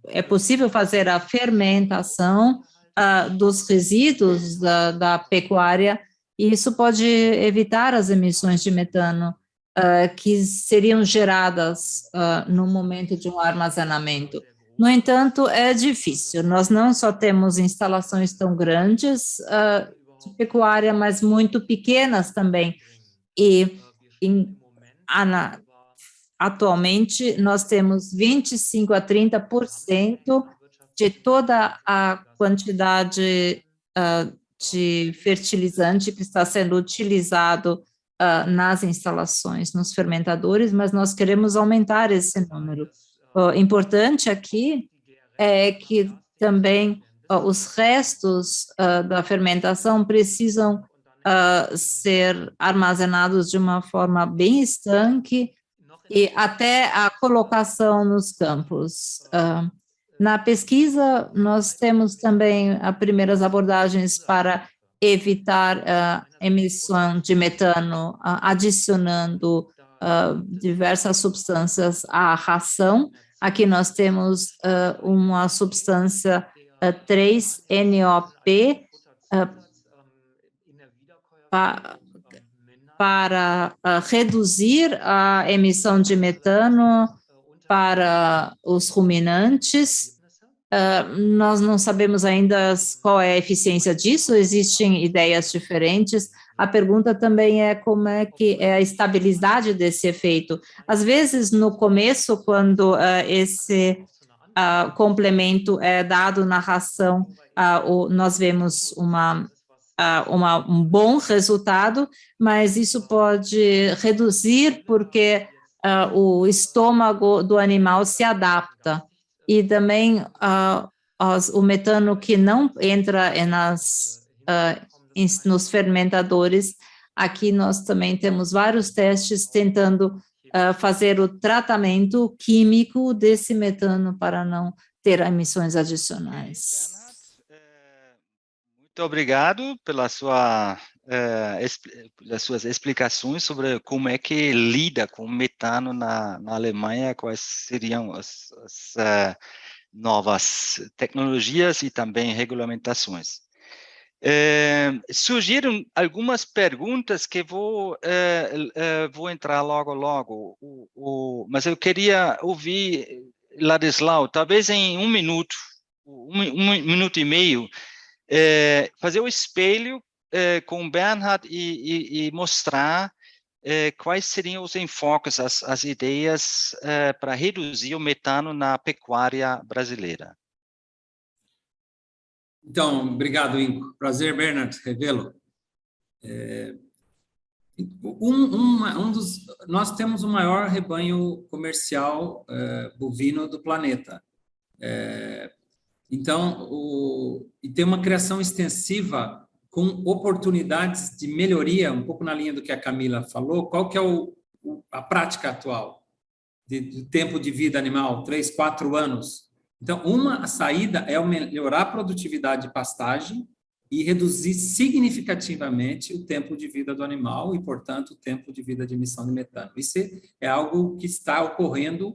é possível fazer a fermentação dos resíduos da pecuária, e isso pode evitar as emissões de metano que seriam geradas no momento de um armazenamento. No entanto, é difícil. Nós não só temos instalações tão grandes de pecuária, mas muito pequenas também. E atualmente, nós temos 25% a 30% de toda a quantidade de fertilizante que está sendo utilizado nas instalações, nos fermentadores, mas nós queremos aumentar esse número. importante aqui é que também os restos da fermentação precisam ser armazenados de uma forma bem estanque e até a colocação nos campos. Na pesquisa, nós temos também as primeiras abordagens para evitar a emissão de metano, adicionando diversas substâncias à ração. Aqui nós temos uma substância 3-NOP para reduzir a emissão de metano para os ruminantes. Nós não sabemos ainda qual é a eficiência disso, existem ideias diferentes. A pergunta também é como é que é a estabilidade desse efeito. Às vezes, no começo, quando esse complemento é dado na ração, nós vemos um bom resultado, mas isso pode reduzir porque o estômago do animal se adapta. E também o metano que não entra nos fermentadores, aqui nós também temos vários testes tentando fazer o tratamento químico desse metano para não ter emissões adicionais. Muito obrigado pelas suas explicações sobre como é que lida com metano na Alemanha, quais seriam as novas tecnologias e também regulamentações. Surgiram algumas perguntas que vou entrar logo, mas eu queria ouvir, Ladislau, talvez em um minuto e meio, fazer o espelho com o Bernhard e mostrar quais seriam os enfoques, as ideias para reduzir o metano na pecuária brasileira. Então, obrigado, Ingo. Prazer, Bernhard, revê-lo. Nós temos o maior rebanho comercial bovino do planeta. Então, e tem uma criação extensiva com oportunidades de melhoria, um pouco na linha do que a Camila falou. Qual que é a prática atual de tempo de vida animal? 3, 4 anos. Então, uma saída é melhorar a produtividade de pastagem e reduzir significativamente o tempo de vida do animal e, portanto, o tempo de vida de emissão de metano. Isso é algo que está ocorrendo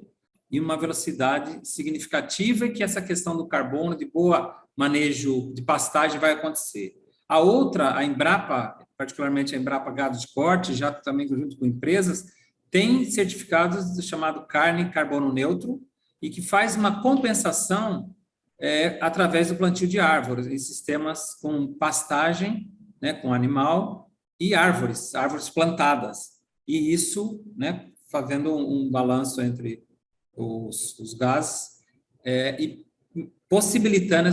em uma velocidade significativa e que essa questão do carbono, de boa manejo de pastagem vai acontecer. A outra, a Embrapa, particularmente a Embrapa Gado de Corte, já também junto com empresas, tem certificados chamado carne carbono neutro e que faz uma compensação através do plantio de árvores, em sistemas com pastagem, né, com animal e árvores plantadas. E isso, né, fazendo um balanço entre os gases e possibilitando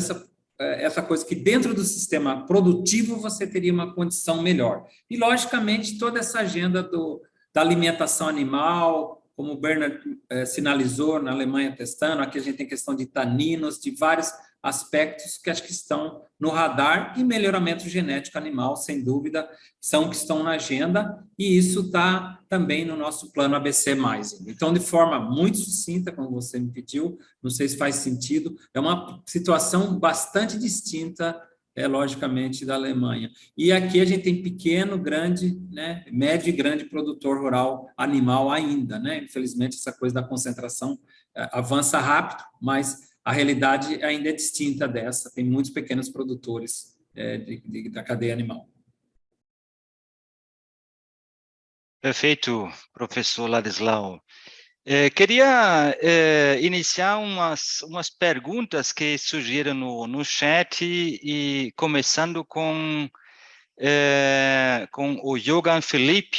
essa coisa que dentro do sistema produtivo você teria uma condição melhor. E, logicamente, toda essa agenda da alimentação animal, como o Bernhard sinalizou na Alemanha testando, aqui a gente tem questão de taninos, de vários aspectos que acho que estão no radar, e melhoramento genético animal, sem dúvida, são que estão na agenda, e isso está também no nosso plano ABC+. Então, de forma muito sucinta, como você me pediu, não sei se faz sentido, é uma situação bastante distinta, logicamente, da Alemanha. E aqui a gente tem pequeno, grande, né, médio e grande produtor rural animal ainda, né? Infelizmente, essa coisa da concentração avança rápido, mas a realidade ainda é distinta dessa. Tem muitos pequenos produtores da cadeia animal. Perfeito, professor Ladislau. Queria iniciar umas perguntas que surgiram no chat, e começando com o Jogan Felipe,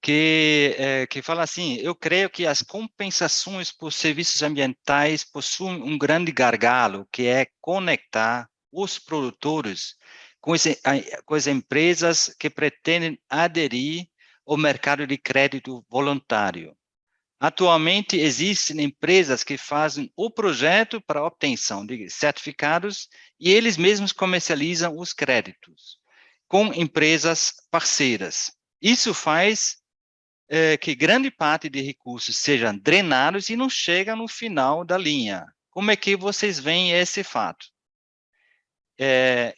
que fala assim: eu creio que as compensações por serviços ambientais possuem um grande gargalo, que é conectar os produtores com as empresas que pretendem aderir ao mercado de crédito voluntário. Atualmente, existem empresas que fazem o projeto para a obtenção de certificados e eles mesmos comercializam os créditos com empresas parceiras. Isso faz que grande parte de recursos sejam drenados e não chega no final da linha. Como é que vocês veem esse fato?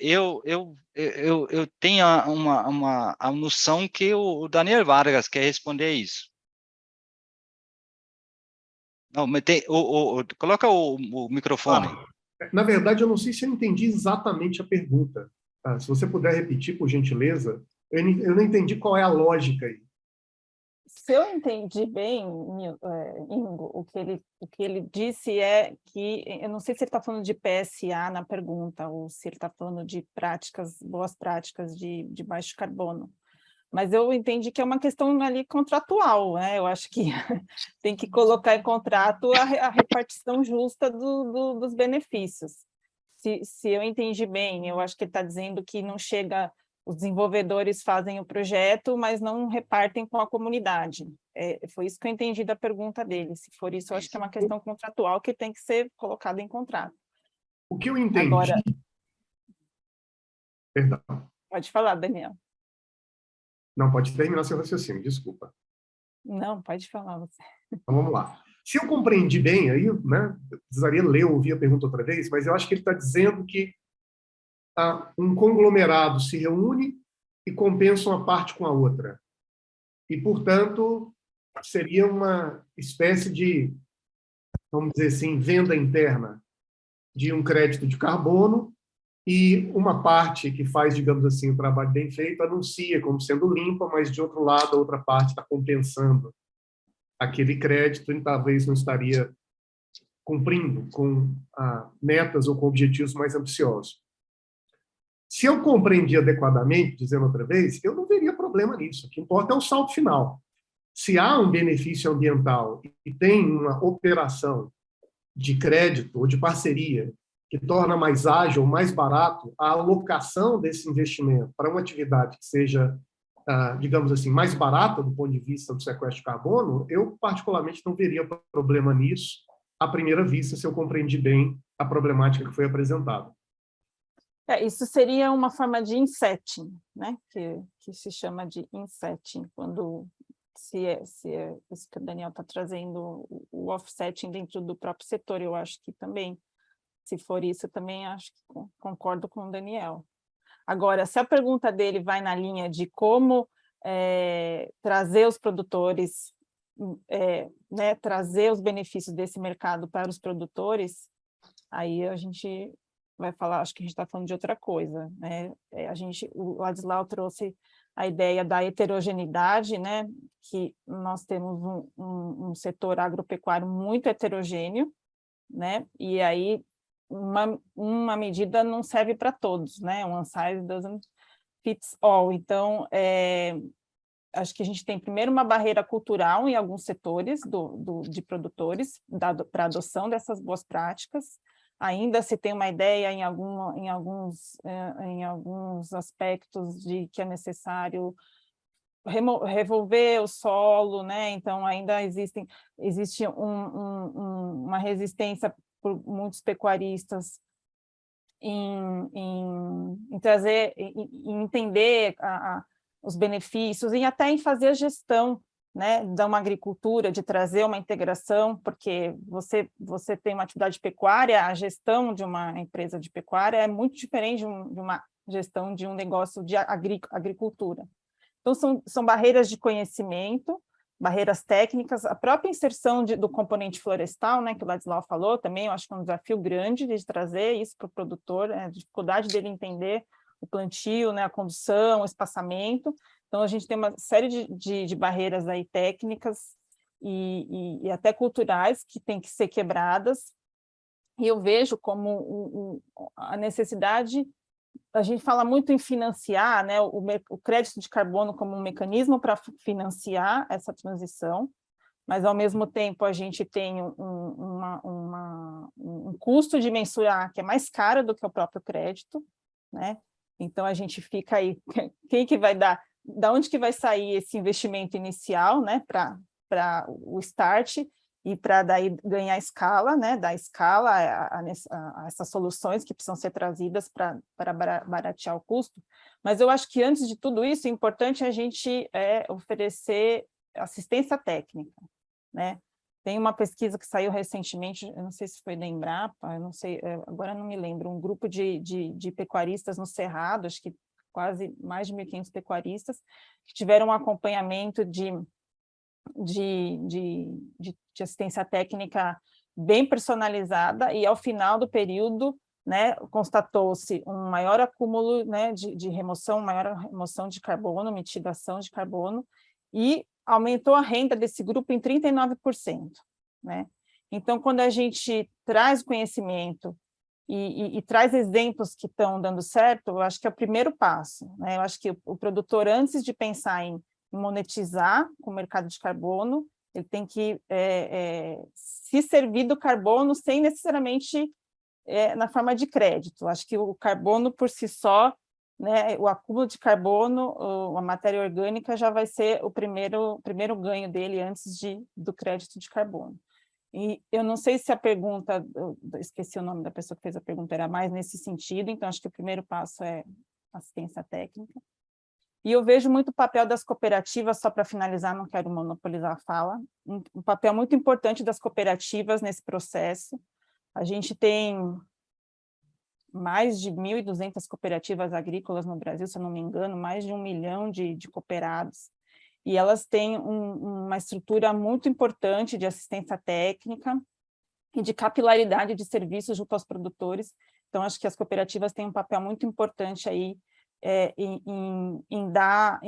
Eu tenho a noção que o Daniel Vargas quer responder isso. Não, mas coloca o microfone. Na verdade, eu não sei se eu entendi exatamente a pergunta. Tá? Se você puder repetir, por gentileza, eu não entendi qual é a lógica aí. Se eu entendi bem, Ingo, o que ele disse é que, eu não sei se ele está falando de PSA na pergunta, ou se ele está falando de boas práticas de baixo carbono. Mas eu entendi que é uma questão ali contratual, né? Eu acho que tem que colocar em contrato a repartição justa dos benefícios. Se eu entendi bem, eu acho que ele está dizendo que não chega, os desenvolvedores fazem o projeto, mas não repartem com a comunidade. Foi isso que eu entendi da pergunta dele. Se for isso, eu acho que é uma questão contratual que tem que ser colocada em contrato. O que eu entendi... Agora... Perdão. Pode falar, Daniel. Não, pode terminar seu raciocínio, desculpa. Não, pode falar você. Então, vamos lá. Se eu compreendi bem, aí, né, eu precisaria ler ou ouvir a pergunta outra vez, mas eu acho que ele está dizendo que um conglomerado se reúne e compensa uma parte com a outra. E, portanto, seria uma espécie de, vamos dizer assim, venda interna de um crédito de carbono, e uma parte que faz, digamos assim, o trabalho bem feito, anuncia como sendo limpa, mas, de outro lado, a outra parte está compensando aquele crédito e talvez não estaria cumprindo com metas ou com objetivos mais ambiciosos. Se eu compreendi adequadamente, dizendo outra vez, eu não veria problema nisso. O que importa é o saldo final. Se há um benefício ambiental e tem uma operação de crédito ou de parceria que torna mais ágil, mais barato a alocação desse investimento para uma atividade que seja, digamos assim, mais barata do ponto de vista do sequestro de carbono, eu particularmente não veria problema nisso, à primeira vista, se eu compreendi bem a problemática que foi apresentada. Isso seria uma forma de insetting, né? Que se chama de insetting, quando se é isso que o Daniel está trazendo, o offsetting dentro do próprio setor, eu acho que também, se for isso, eu também acho que concordo com o Daniel. Agora, se a pergunta dele vai na linha de como trazer os produtores, né, trazer os benefícios desse mercado para os produtores, aí a gente vai falar, acho que a gente está falando de outra coisa, né? O Ladislau trouxe a ideia da heterogeneidade, né? Que nós temos um setor agropecuário muito heterogêneo, né? E aí uma medida não serve para todos, né? One size doesn't fit all. Então, acho que a gente tem primeiro uma barreira cultural em alguns setores de produtores para a adoção dessas boas práticas. Ainda se tem uma ideia em alguns aspectos de que é necessário revolver o solo, né? Então ainda existe uma resistência por muitos pecuaristas em trazer, em entender os benefícios e até em fazer a gestão, né, de uma agricultura, de trazer uma integração, porque você tem uma atividade pecuária, a gestão de uma empresa de pecuária é muito diferente de uma gestão de um negócio de agricultura. Então, são barreiras de conhecimento, barreiras técnicas, a própria inserção do componente florestal, né, que o Ladislau falou também, eu acho que é um desafio grande de trazer isso para o produtor, a dificuldade dele entender o plantio, né, a condução, o espaçamento. Então, a gente tem uma série de barreiras aí técnicas e até culturais que têm que ser quebradas. E eu vejo como a necessidade, a gente fala muito em financiar, né, o crédito de carbono como um mecanismo para financiar essa transição, mas, ao mesmo tempo, a gente tem um custo de mensurar que é mais caro do que o próprio crédito, né? Então, a gente fica aí, quem que vai dar, da onde que vai sair esse investimento inicial, né, para o start e para daí ganhar escala, né, dar escala a essas soluções que precisam ser trazidas para baratear o custo. Mas eu acho que, antes de tudo isso, é importante a gente oferecer assistência técnica, né? Tem uma pesquisa que saiu recentemente, eu não sei se foi da Embrapa, eu não sei, agora não me lembro, um grupo de pecuaristas no Cerrado, acho que quase mais de 1.500 pecuaristas, que tiveram um acompanhamento de assistência técnica bem personalizada, e ao final do período, né, constatou-se um maior acúmulo, né, de remoção, maior remoção de carbono, mitigação de carbono, e aumentou a renda desse grupo em 39%, né? Então, quando a gente traz conhecimento e traz exemplos que estão dando certo, eu acho que é o primeiro passo, né? Eu acho que o produtor, antes de pensar em monetizar o mercado de carbono, ele tem que se servir do carbono sem necessariamente na forma de crédito. Eu acho que o carbono por si só, né, o acúmulo de carbono, a matéria orgânica já vai ser o primeiro ganho dele antes do crédito de carbono. E eu não sei se a pergunta, esqueci o nome da pessoa que fez a pergunta, era mais nesse sentido, então acho que o primeiro passo é assistência técnica. E eu vejo muito o papel das cooperativas, só para finalizar, não quero monopolizar a fala, um papel muito importante das cooperativas nesse processo. A gente tem mais de 1.200 cooperativas agrícolas no Brasil, se eu não me engano, mais de 1 milhão de cooperados, e elas têm uma estrutura muito importante de assistência técnica e de capilaridade de serviços junto aos produtores. Então, acho que as cooperativas têm um papel muito importante aí em dar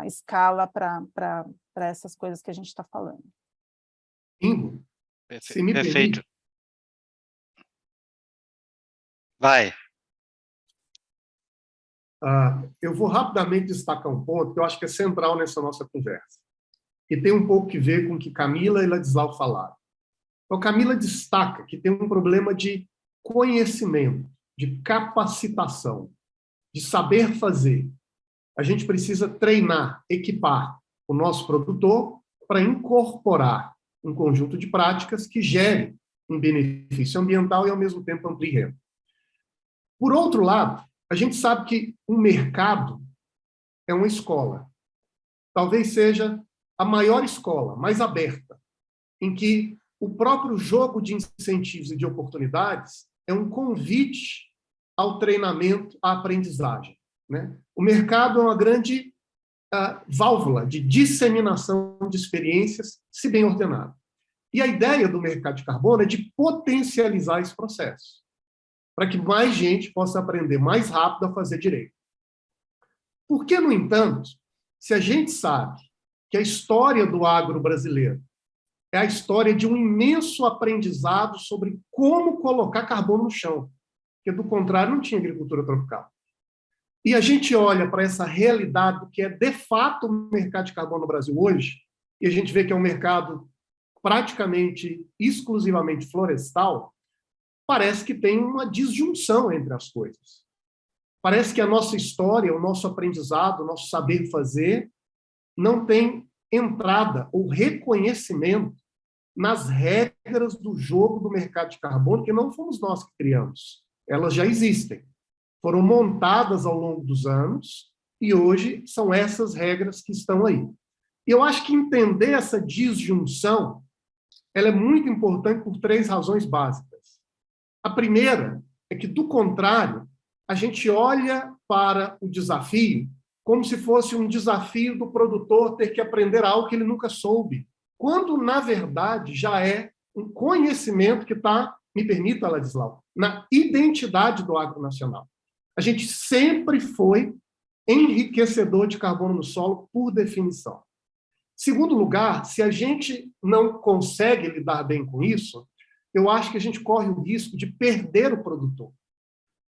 escala para essas coisas que a gente está falando. Ingo, se me Perfeito. permite, Vai. eu vou rapidamente destacar um ponto que eu acho que é central nessa nossa conversa, e tem um pouco que ver com o que Camila e Ladislau falaram. Então, Camila destaca que tem um problema de conhecimento, de capacitação, de saber fazer. A gente precisa treinar, equipar o nosso produtor para incorporar um conjunto de práticas que gere um benefício ambiental e, ao mesmo tempo, amplie renda. Por outro lado, a gente sabe que o mercado é uma escola. Talvez seja a maior escola, mais aberta, em que o próprio jogo de incentivos e de oportunidades é um convite ao treinamento, à aprendizagem, né? O mercado é uma grande válvula de disseminação de experiências, se bem ordenado. E a ideia do mercado de carbono é de potencializar esse processo, para que mais gente possa aprender mais rápido a fazer direito. Por que, no entanto, se a gente sabe que a história do agro brasileiro é a história de um imenso aprendizado sobre como colocar carbono no chão, porque, do contrário, não tinha agricultura tropical. E a gente olha para essa realidade do que é, de fato, o mercado de carbono no Brasil hoje, e a gente vê que é um mercado praticamente, exclusivamente florestal, parece que tem uma disjunção entre as coisas. Parece que a nossa história, o nosso aprendizado, o nosso saber fazer, não tem entrada ou reconhecimento nas regras do jogo do mercado de carbono, que não fomos nós que criamos. Elas já existem. Foram montadas ao longo dos anos e hoje são essas regras que estão aí. E eu acho que entender essa disjunção, ela é muito importante por 3 razões básicas. A primeira é que, do contrário, a gente olha para o desafio como se fosse um desafio do produtor ter que aprender algo que ele nunca soube, quando, na verdade, já é um conhecimento que está, me permita, Ladislau, na identidade do agro nacional. A gente sempre foi enriquecedor de carbono no solo, por definição. Segundo lugar, se a gente não consegue lidar bem com isso, eu acho que a gente corre o risco de perder o produtor.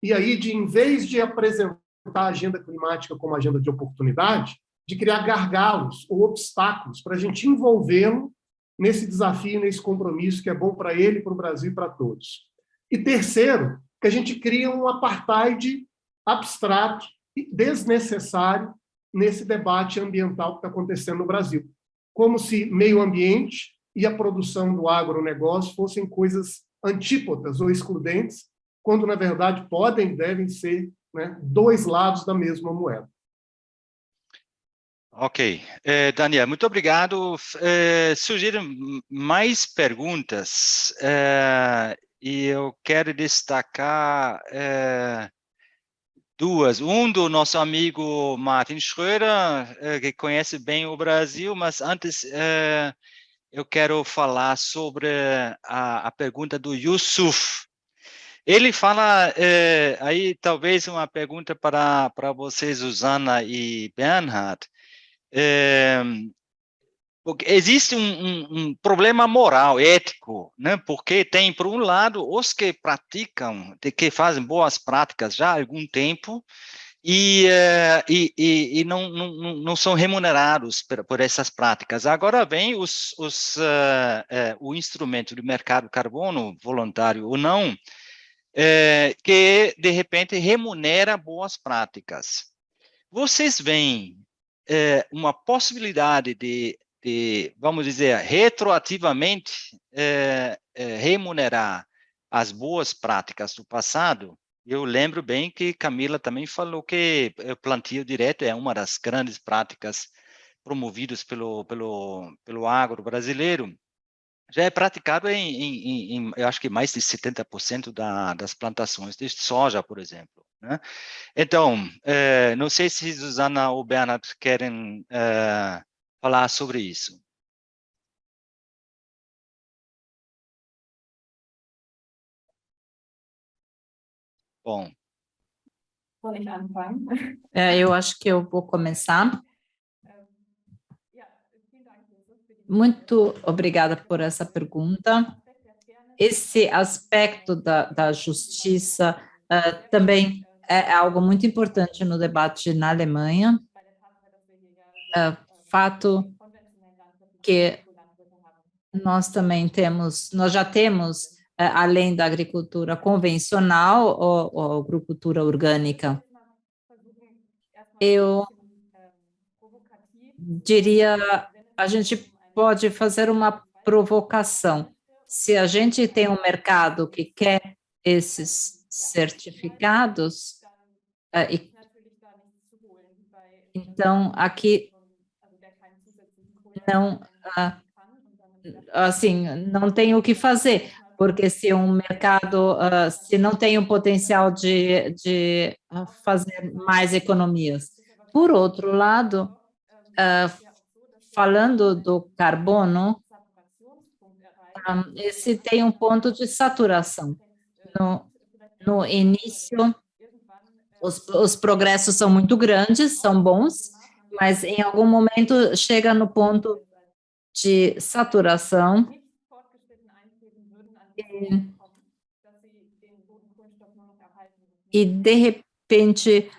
E aí, em vez de apresentar a agenda climática como agenda de oportunidade, de criar gargalos ou obstáculos para a gente envolvê-lo nesse desafio, nesse compromisso que é bom para ele, para o Brasil e para todos. E terceiro, que a gente cria um apartheid abstrato e desnecessário nesse debate ambiental que está acontecendo no Brasil. como se meio ambiente e a produção do agronegócio fossem coisas antípodas ou excludentes, quando, na verdade, podem e devem ser, né, dois lados da mesma moeda. Ok. Daniel, muito obrigado. Sugiro mais perguntas, e eu quero destacar duas. Do nosso amigo Martin Schröder, que conhece bem o Brasil, mas antes eu quero falar sobre a pergunta do Yusuf. Ele fala, aí talvez uma pergunta para vocês, Susana e Bernhard. Porque existe um problema moral, ético, né? Porque tem, por um lado, os que praticam, que fazem boas práticas já há algum tempo, e não são remunerados por essas práticas. Agora vem o instrumento do mercado carbono, voluntário ou não, que, de repente, remunera boas práticas. Vocês veem uma possibilidade de, vamos dizer, retroativamente remunerar as boas práticas do passado? Eu lembro bem que Camila também falou que o plantio direto é uma das grandes práticas promovidas pelo agro brasileiro. Já é praticado eu acho que mais de 70% das plantações de soja, por exemplo, né? Então, não sei se Susana ou Bernhard querem falar sobre isso. Bom. Soll ich anfangen? Eu acho que eu vou começar. Muito obrigada por essa pergunta. Esse aspecto da justiça também é algo muito importante no debate na Alemanha. Fato que nós já temos, além da agricultura convencional, ou agricultura orgânica. Eu diria, a gente pode fazer uma provocação. Se a gente tem um mercado que quer esses certificados, então aqui não, assim, não tem o que fazer, porque se um mercado, se não tem o potencial de fazer mais economias. Por outro lado, falando do carbono, esse tem um ponto de saturação. No início, os progressos são muito grandes, são bons, mas em algum momento chega no ponto de saturação e de repente,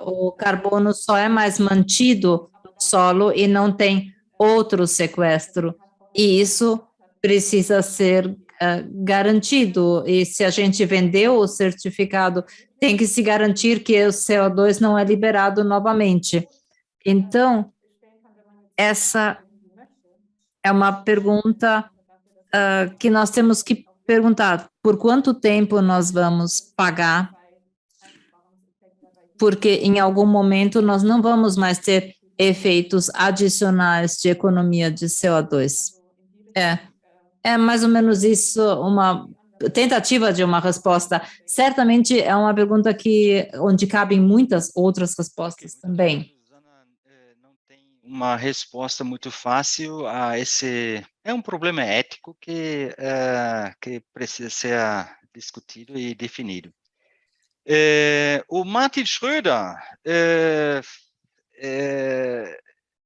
o carbono só é mais mantido no solo e não tem outro sequestro, e isso precisa ser garantido, e se a gente vendeu o certificado, tem que se garantir que o CO2 não é liberado novamente. Então, essa é uma pergunta que nós temos que perguntar: por quanto tempo nós vamos pagar? Porque em algum momento nós não vamos mais ter efeitos adicionais de economia de CO2. É mais ou menos isso, uma tentativa de uma resposta. Certamente é uma pergunta onde cabem muitas outras respostas também. Não tem uma resposta muito fácil a esse. É um problema ético que precisa ser discutido e definido. O Martin Schröder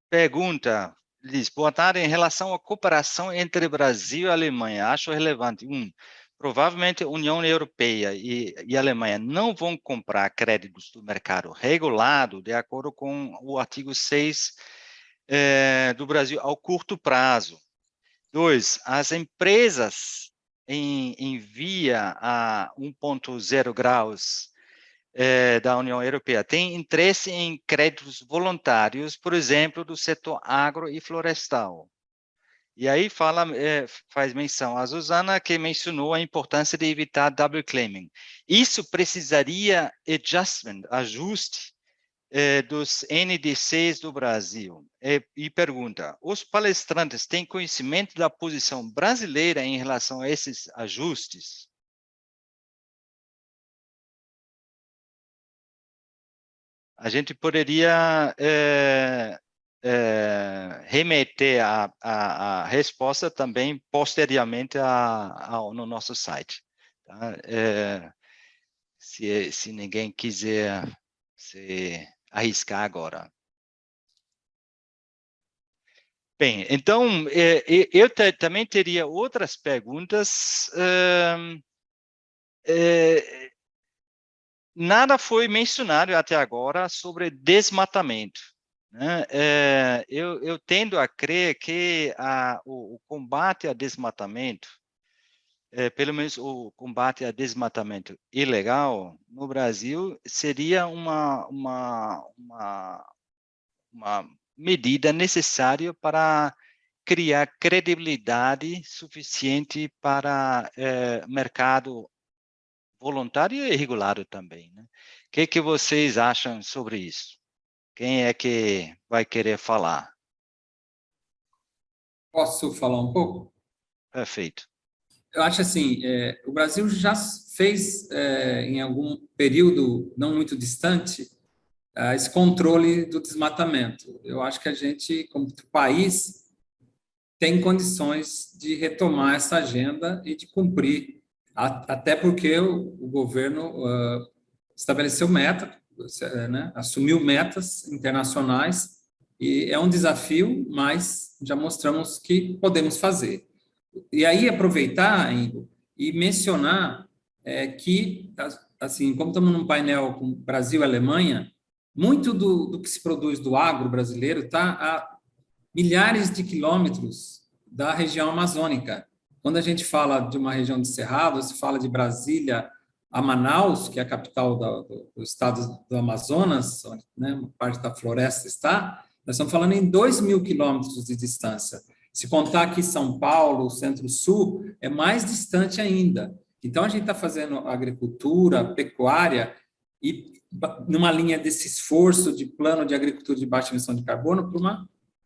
pergunta, diz: boa tarde, em relação à cooperação entre Brasil e Alemanha, acho relevante. Provavelmente a União Europeia e a Alemanha não vão comprar créditos do mercado regulado de acordo com o artigo 6 do Brasil ao curto prazo. 2, as empresas em via a 1,0 graus da União Europeia tem interesse em créditos voluntários, por exemplo, do setor agro e florestal. E aí faz menção a Suzana, que mencionou a importância de evitar double claiming. Isso precisaria ajuste dos NDCs do Brasil. E pergunta, os palestrantes têm conhecimento da posição brasileira em relação a esses ajustes? A gente poderia remeter a resposta também posteriormente no nosso site. Tá? Se ninguém quiser se arriscar agora. Bem, então, eu também teria outras perguntas. Nada foi mencionado até agora sobre desmatamento, né? Eu tendo a crer que o combate a desmatamento, pelo menos o combate a desmatamento ilegal no Brasil, seria uma medida necessária para criar credibilidade suficiente para mercado voluntário e regulado também, né? O que vocês acham sobre isso? Quem é que vai querer falar? Posso falar um pouco? Perfeito. Eu acho assim, o Brasil já fez, em algum período não muito distante, esse controle do desmatamento. Eu acho que a gente, como país, tem condições de retomar essa agenda e de cumprir, até porque o governo estabeleceu meta, né, assumiu metas internacionais, e é um desafio, mas já mostramos que podemos fazer. E aí aproveitar, Ingo, e mencionar que, assim, como estamos num painel com Brasil e Alemanha, muito do que se produz do agro brasileiro está a milhares de quilômetros da região amazônica. Quando a gente fala de uma região de Cerrado, se fala de Brasília a Manaus, que é a capital do estado do Amazonas, onde, né, uma parte da floresta está, nós estamos falando em 2.000 quilômetros de distância. Se contar aqui São Paulo, Centro-Sul, é mais distante ainda. Então, a gente está fazendo agricultura, pecuária, e numa linha desse esforço de plano de agricultura de baixa emissão de carbono,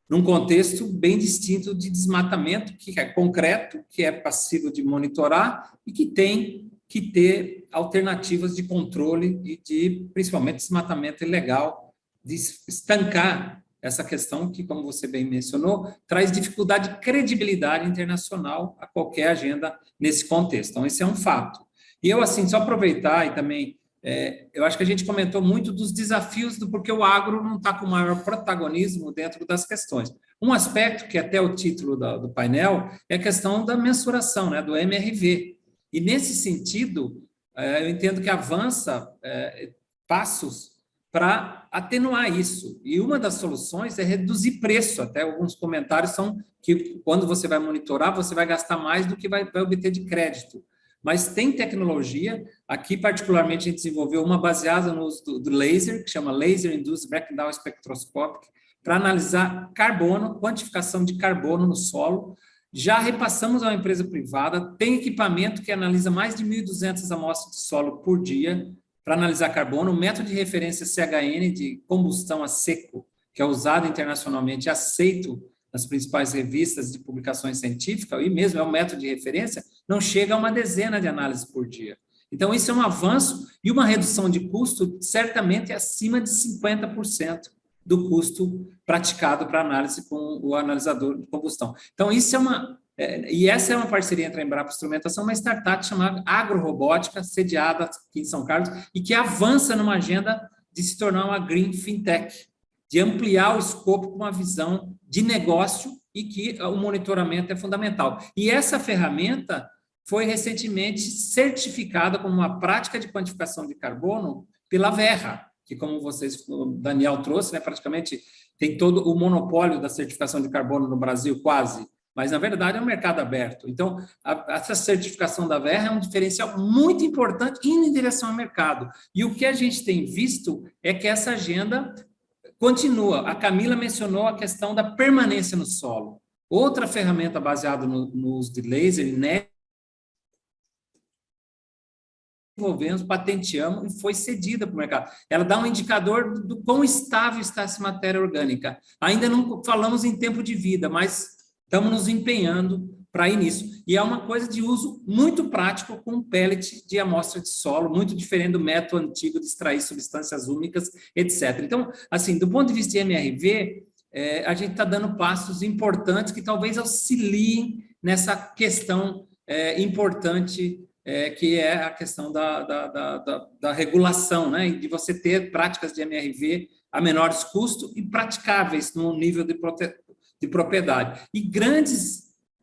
num contexto bem distinto de desmatamento, que é concreto, que é passível de monitorar e que tem que ter alternativas de controle e de, principalmente, desmatamento ilegal, de estancar essa questão que, como você bem mencionou, traz dificuldade de credibilidade internacional a qualquer agenda nesse contexto. Então, esse é um fato. E eu, assim, só aproveitar e também, eu acho que a gente comentou muito dos desafios do porquê o agro não está com maior protagonismo dentro das questões. Um aspecto, que é até o título do painel, é a questão da mensuração, né, do MRV. E, nesse sentido, eu entendo que avança passos para atenuar isso. E uma das soluções é reduzir preço. Até alguns comentários são que, quando você vai monitorar, você vai gastar mais do que vai obter de crédito. Mas tem tecnologia. Aqui, particularmente, a gente desenvolveu uma baseada no uso do laser, que chama Laser Induced Breakdown Spectroscopic, para analisar carbono, quantificação de carbono no solo. Já repassamos a uma empresa privada, tem equipamento que analisa mais de 1.200 amostras de solo por dia, para analisar carbono. O método de referência CHN de combustão a seco, que é usado internacionalmente, aceito nas principais revistas de publicações científicas, e mesmo é um método de referência, não chega a uma dezena de análises por dia. Então, isso é um avanço e uma redução de custo certamente acima de 50% do custo praticado para análise com o analisador de combustão. Então, isso e essa é uma parceria entre a Embrapa Instrumentação, uma startup chamada Agrorobótica, sediada aqui em São Carlos, e que avança numa agenda de se tornar uma Green Fintech, de ampliar o escopo com uma visão de negócio e que o monitoramento é fundamental. E essa ferramenta foi recentemente certificada como uma prática de quantificação de carbono pela Verra, que, como o Daniel trouxe, né, praticamente tem todo o monopólio da certificação de carbono no Brasil, quase, mas, na verdade, é um mercado aberto. Então, essa certificação da Verra é um diferencial muito importante indo em direção ao mercado. E o que a gente tem visto é que essa agenda continua. A Camila mencionou a questão da permanência no solo. Outra ferramenta baseada no uso de laser, né? Desenvolvemos, patenteamos e foi cedida para o mercado. Ela dá um indicador do quão estável está essa matéria orgânica. Ainda não falamos em tempo de vida, mas estamos nos empenhando para ir nisso. E é uma coisa de uso muito prático com pellet de amostra de solo, muito diferente do método antigo de extrair substâncias úmicas, etc. Então, assim, do ponto de vista de MRV, a gente está dando passos importantes que talvez auxiliem nessa questão importante que é a questão da regulação, né? De você ter práticas de MRV a menores custos e praticáveis no nível de propriedade. E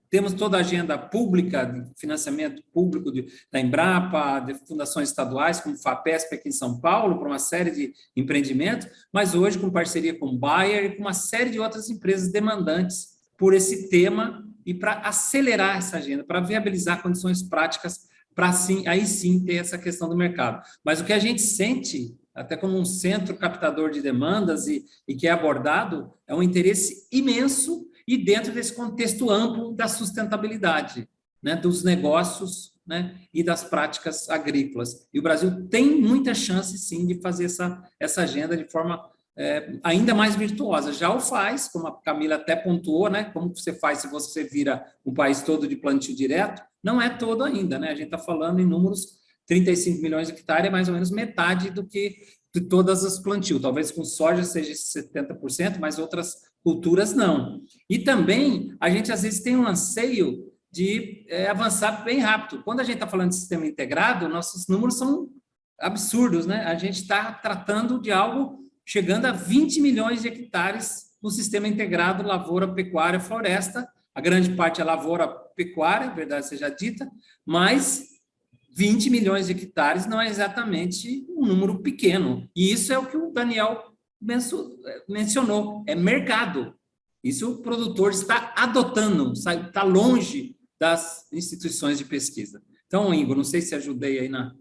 temos toda a agenda pública, de financiamento público da Embrapa, de fundações estaduais, como FAPESP aqui em São Paulo, para uma série de empreendimentos, mas hoje com parceria com Bayer e com uma série de outras empresas demandantes por esse tema e para acelerar essa agenda, para viabilizar condições práticas para aí sim ter essa questão do mercado. Mas o que a gente sente, até como um centro captador de demandas e que é abordado, é um interesse imenso e dentro desse contexto amplo da sustentabilidade, né, dos negócios, né, e das práticas agrícolas. E o Brasil tem muita chance, sim, de fazer essa agenda de forma ainda mais virtuosa. Já o faz, como a Camila até pontuou, né, como você faz se você vira o país todo de plantio direto, não é todo ainda, né? A gente está falando em números, 35 milhões de hectares é mais ou menos metade de todas as plantios. Talvez com soja seja 70%, mas outras culturas não. E também, a gente às vezes tem um anseio de avançar bem rápido. Quando a gente está falando de sistema integrado, nossos números são absurdos, né? A gente está tratando de algo chegando a 20 milhões de hectares no sistema integrado lavoura, pecuária, floresta. A grande parte é lavoura, pecuária, verdade seja dita, mas 20 milhões de hectares não é exatamente um número pequeno. E isso é o que o Daniel mencionou, é mercado. Isso o produtor está adotando, está longe das instituições de pesquisa. Então, Ingo, não sei se ajudei aí na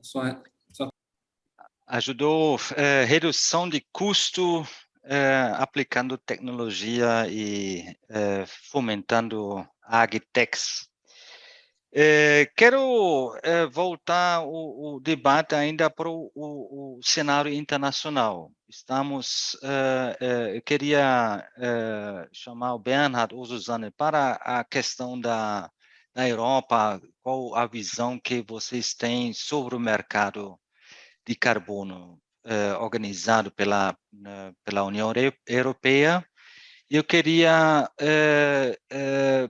sua... Ajudou redução de custo, aplicando tecnologia e fomentando agtechs. Quero voltar o debate ainda para o cenário internacional. Eu queria chamar o Bernhard ou Suzane para a questão da Europa, qual a visão que vocês têm sobre o mercado de carbono organizado pela União Europeia. Eu queria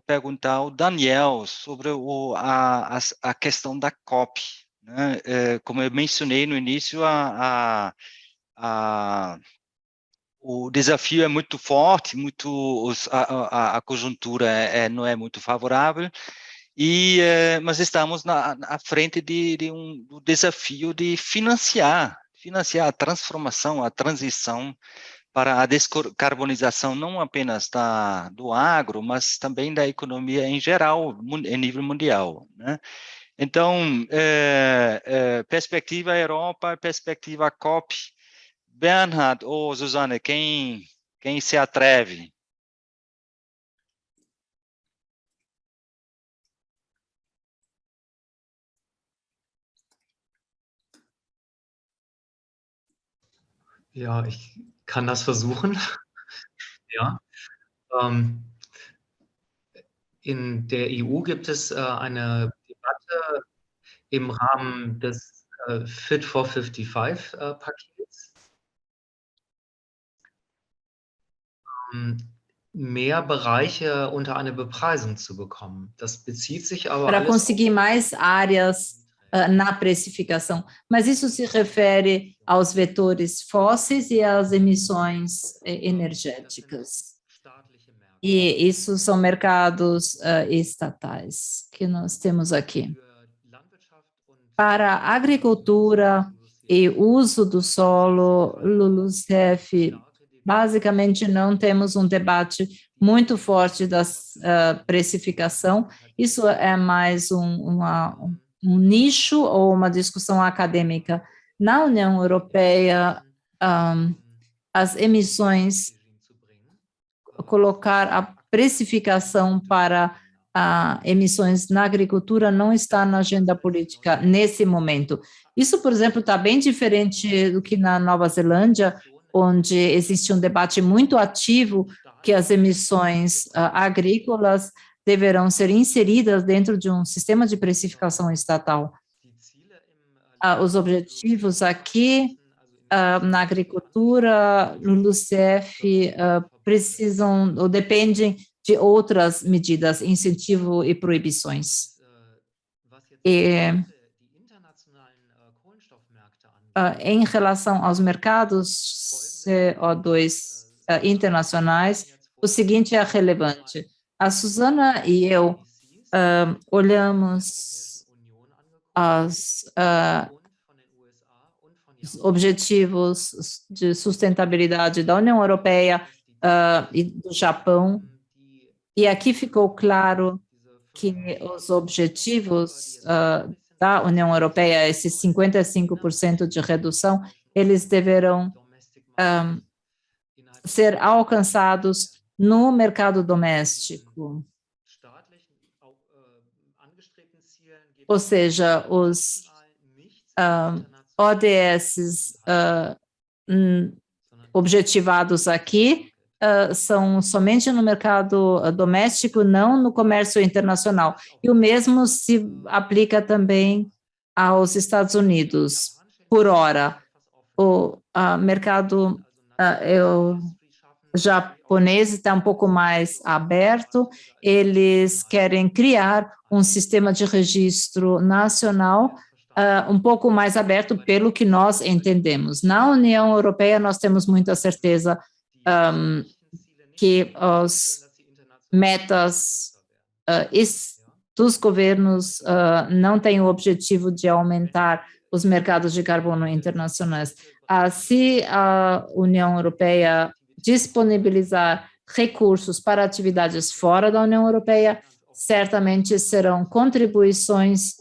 perguntar ao Daniel sobre a questão da COP. Né? Como eu mencionei no início, o desafio é muito forte, a conjuntura não é muito favorável, mas estamos à frente do desafio de financiar a transformação, a transição para a descarbonização não apenas do agro, mas também da economia em geral, em nível mundial. Né? Então, perspectiva Europa, perspectiva COP. Bernhard ou Suzane, quem se atreve? Ja, ich kann das versuchen. Ja. In der EU gibt es eine Debatte im Rahmen des Fit for 55 Pakets. Mehr Bereiche unter eine Bepreisung zu bekommen. Das bezieht sich aber para conseguir mais áreas na precificação, mas isso se refere aos vetores fósseis e às emissões energéticas. E isso são mercados estatais que nós temos aqui. Para a agricultura e uso do solo, LULUCF basicamente não temos um debate muito forte da precificação. Isso é mais um nicho ou uma discussão acadêmica. Na União Europeia, as emissões, colocar a precificação para emissões na agricultura não está na agenda política nesse momento. Isso, por exemplo, está bem diferente do que na Nova Zelândia, onde existe um debate muito ativo que as emissões agrícolas deverão ser inseridas dentro de um sistema de precificação estatal. Os objetivos aqui na agricultura, no LULUCF, precisam ou dependem de outras medidas, incentivo e proibições. Em relação aos mercados CO2 internacionais, o seguinte é relevante. A Suzana e eu olhamos os objetivos de sustentabilidade da União Europeia e do Japão, e aqui ficou claro que os objetivos da União Europeia, esses 55% de redução, eles deverão ser alcançados no mercado doméstico. Ou seja, os ODS objetivados aqui são somente no mercado doméstico, não no comércio internacional. E o mesmo se aplica também aos Estados Unidos. Por hora, o mercado japonês está um pouco mais aberto, eles querem criar um sistema de registro nacional um pouco mais aberto pelo que nós entendemos. Na União Europeia, nós temos muita certeza que as metas dos governos não têm o objetivo de aumentar os mercados de carbono internacionais. Se a União Europeia disponibilizar recursos para atividades fora da União Europeia, certamente serão contribuições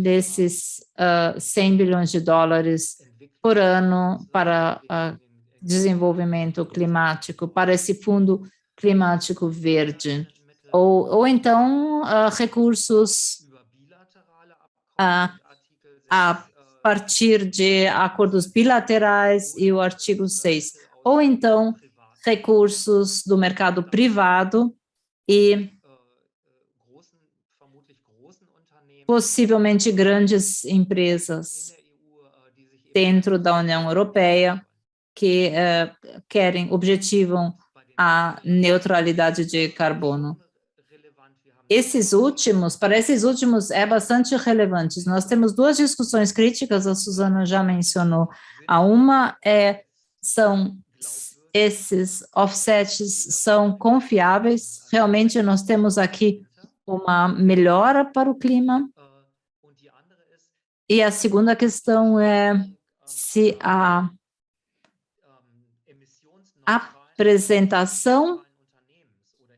desses 100 bilhões de dólares por ano para desenvolvimento climático, para esse fundo climático verde, ou então recursos a partir de acordos bilaterais e o artigo 6, ou então recursos do mercado privado e possivelmente grandes empresas dentro da União Europeia que objetivam a neutralidade de carbono. Para esses últimos é bastante relevante. Nós temos duas discussões críticas, a Suzana já mencionou. Uma são esses offsets são confiáveis, realmente nós temos aqui uma melhora para o clima. E a segunda questão é se a apresentação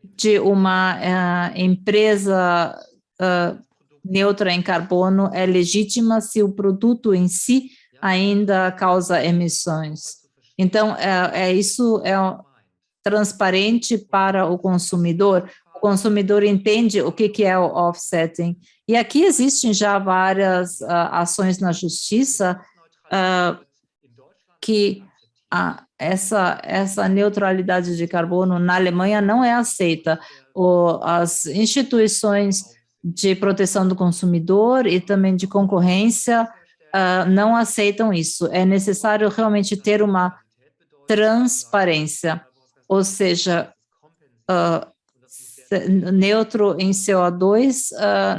de uma empresa neutra em carbono é legítima se o produto em si ainda causa emissões. Então, isso é transparente para o consumidor. O consumidor entende o que é o offsetting. E aqui existem já várias ações na justiça que essa neutralidade de carbono na Alemanha não é aceita. As instituições de proteção do consumidor e também de concorrência não aceitam isso. É necessário realmente ter uma transparência, ou seja, neutro em CO2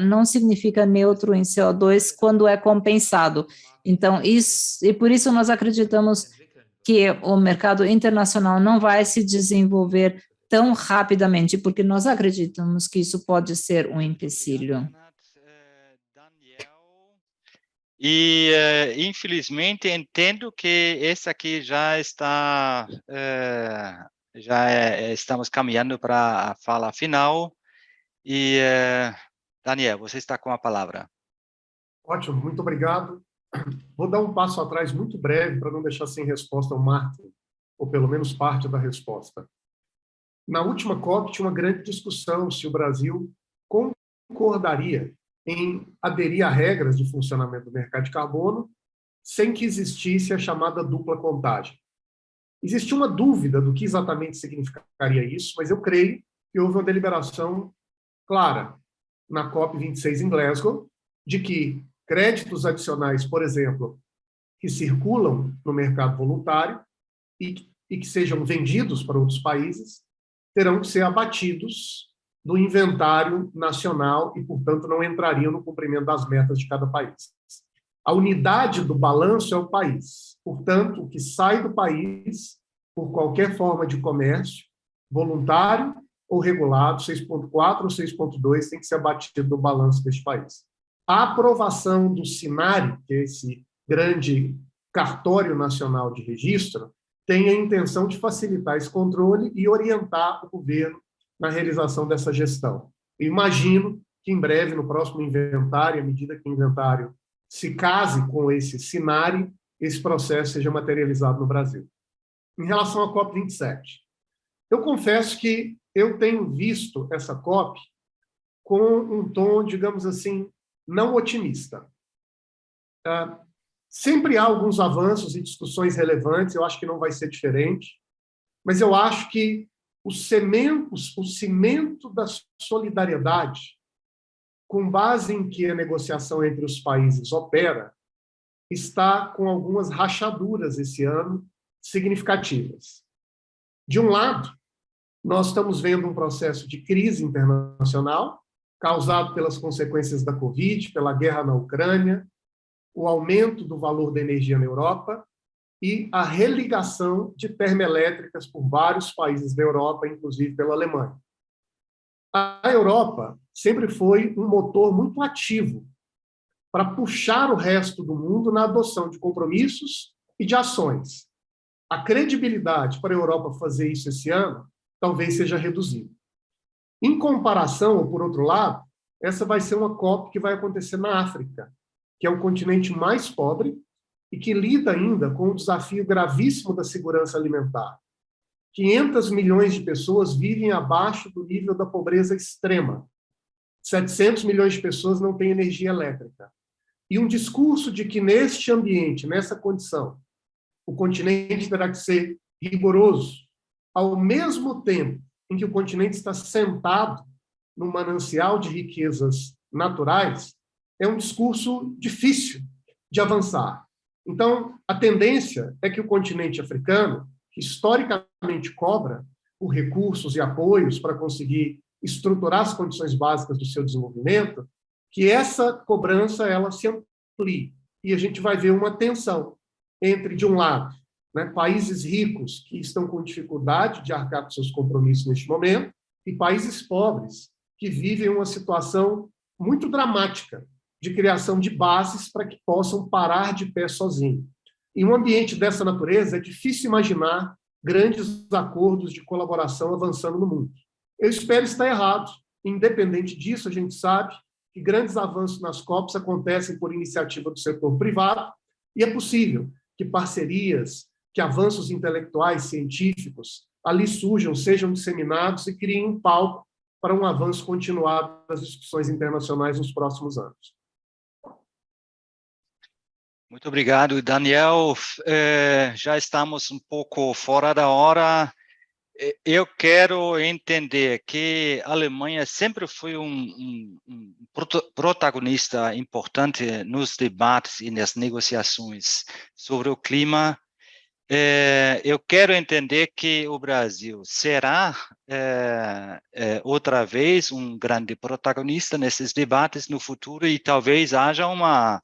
não significa neutro em CO2 quando é compensado. Então, e por isso nós acreditamos que o mercado internacional não vai se desenvolver tão rapidamente, porque nós acreditamos que isso pode ser um empecilho. E, infelizmente, entendo que esse aqui já está, estamos caminhando para a fala final. E, Daniel, você está com a palavra. Ótimo, muito obrigado. Vou dar um passo atrás muito breve para não deixar sem resposta o Martin, ou pelo menos parte da resposta. Na última COP tinha uma grande discussão se o Brasil concordaria em aderir a regras de funcionamento do mercado de carbono sem que existisse a chamada dupla contagem. Existia uma dúvida do que exatamente significaria isso, mas eu creio que houve uma deliberação clara na COP26 em Glasgow de que créditos adicionais, por exemplo, que circulam no mercado voluntário e que sejam vendidos para outros países, terão que ser abatidos do inventário nacional e, portanto, não entrariam no cumprimento das metas de cada país. A unidade do balanço é o país. Portanto, o que sai do país, por qualquer forma de comércio, voluntário ou regulado, 6.4 ou 6.2, tem que ser abatido do balanço deste país. A aprovação do SINARE, que é esse grande cartório nacional de registro, tem a intenção de facilitar esse controle e orientar o governo na realização dessa gestão. Eu imagino que, em breve, no próximo inventário, à medida que o inventário se case com esse SINARE, esse processo seja materializado no Brasil. Em relação à COP27, eu confesso que eu tenho visto essa COP com um tom, digamos assim, não otimista. Sempre há alguns avanços e discussões relevantes, eu acho que não vai ser diferente, mas eu acho que o cimento da solidariedade, com base em que a negociação entre os países opera, está com algumas rachaduras esse ano significativas. De um lado, nós estamos vendo um processo de crise internacional, causado pelas consequências da Covid, pela guerra na Ucrânia, o aumento do valor da energia na Europa e a religação de termoelétricas por vários países da Europa, inclusive pela Alemanha. A Europa sempre foi um motor muito ativo para puxar o resto do mundo na adoção de compromissos e de ações. A credibilidade para a Europa fazer isso esse ano talvez seja reduzida. Em comparação, ou por outro lado, essa vai ser uma COP que vai acontecer na África, que é o continente mais pobre e que lida ainda com o desafio gravíssimo da segurança alimentar. 500 milhões de pessoas vivem abaixo do nível da pobreza extrema. 700 milhões de pessoas não têm energia elétrica. E um discurso de que neste ambiente, nessa condição, o continente terá que ser rigoroso, ao mesmo tempo em que o continente está sentado num manancial de riquezas naturais, é um discurso difícil de avançar. Então, a tendência é que o continente africano, que historicamente cobra por recursos e apoios para conseguir estruturar as condições básicas do seu desenvolvimento, que essa cobrança ela se amplie. E a gente vai ver uma tensão entre, de um lado, países ricos que estão com dificuldade de arcar com seus compromissos neste momento, e países pobres que vivem uma situação muito dramática de criação de bases para que possam parar de pé sozinhos. Em um ambiente dessa natureza, é difícil imaginar grandes acordos de colaboração avançando no mundo. Eu espero estar errado. Independente disso, a gente sabe que grandes avanços nas COPs acontecem por iniciativa do setor privado, e é possível que parcerias, que avanços intelectuais, científicos, ali surjam, sejam disseminados e criem um palco para um avanço continuado das discussões internacionais nos próximos anos. Muito obrigado, Daniel. Já estamos um pouco fora da hora. Eu quero entender que a Alemanha sempre foi um protagonista importante nos debates e nas negociações sobre o clima. Eu quero entender que o Brasil será outra vez um grande protagonista nesses debates no futuro e talvez haja uma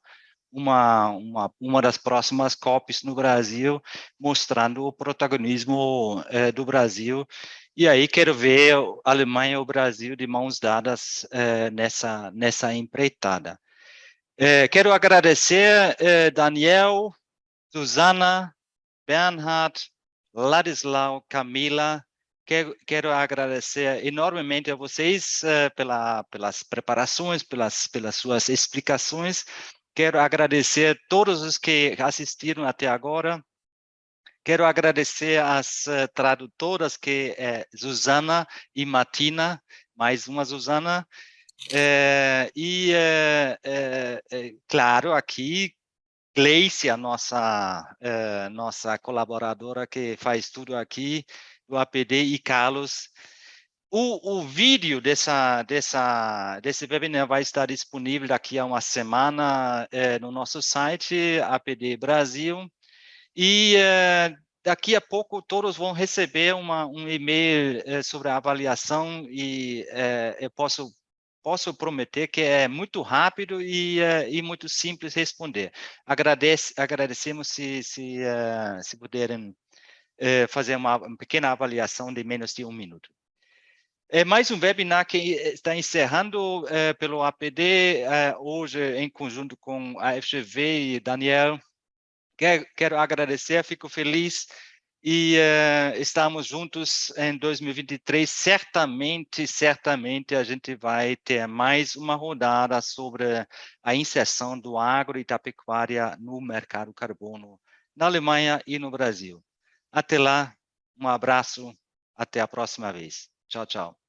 das próximas COPs no Brasil, mostrando o protagonismo do Brasil. E aí quero ver a Alemanha e o Brasil de mãos dadas nessa empreitada. Quero agradecer Daniel, Susana, Bernhard, Ladislau, Camila. Quero agradecer enormemente a vocês pelas preparações, pelas suas explicações. Quero agradecer a todos os que assistiram até agora. Quero agradecer às tradutoras, que é Susana e Martina, mais uma Susana. Claro, aqui, Gleice, a nossa colaboradora que faz tudo aqui, do APD, e Carlos. O vídeo desse webinar vai estar disponível daqui a uma semana no nosso site, APD Brasil, e daqui a pouco todos vão receber um e-mail sobre a avaliação, e eu posso prometer que é muito rápido e muito simples responder. Agradecemos se puderem fazer uma pequena avaliação de menos de 1 minuto. É mais um webinar que está encerrando pelo APD, hoje em conjunto com a FGV e Daniel. Quero agradecer, fico feliz, e estamos juntos em 2023. Certamente a gente vai ter mais uma rodada sobre a inserção do agro e da pecuária no mercado carbono na Alemanha e no Brasil. Até lá, um abraço, até a próxima vez. Tchau, tchau.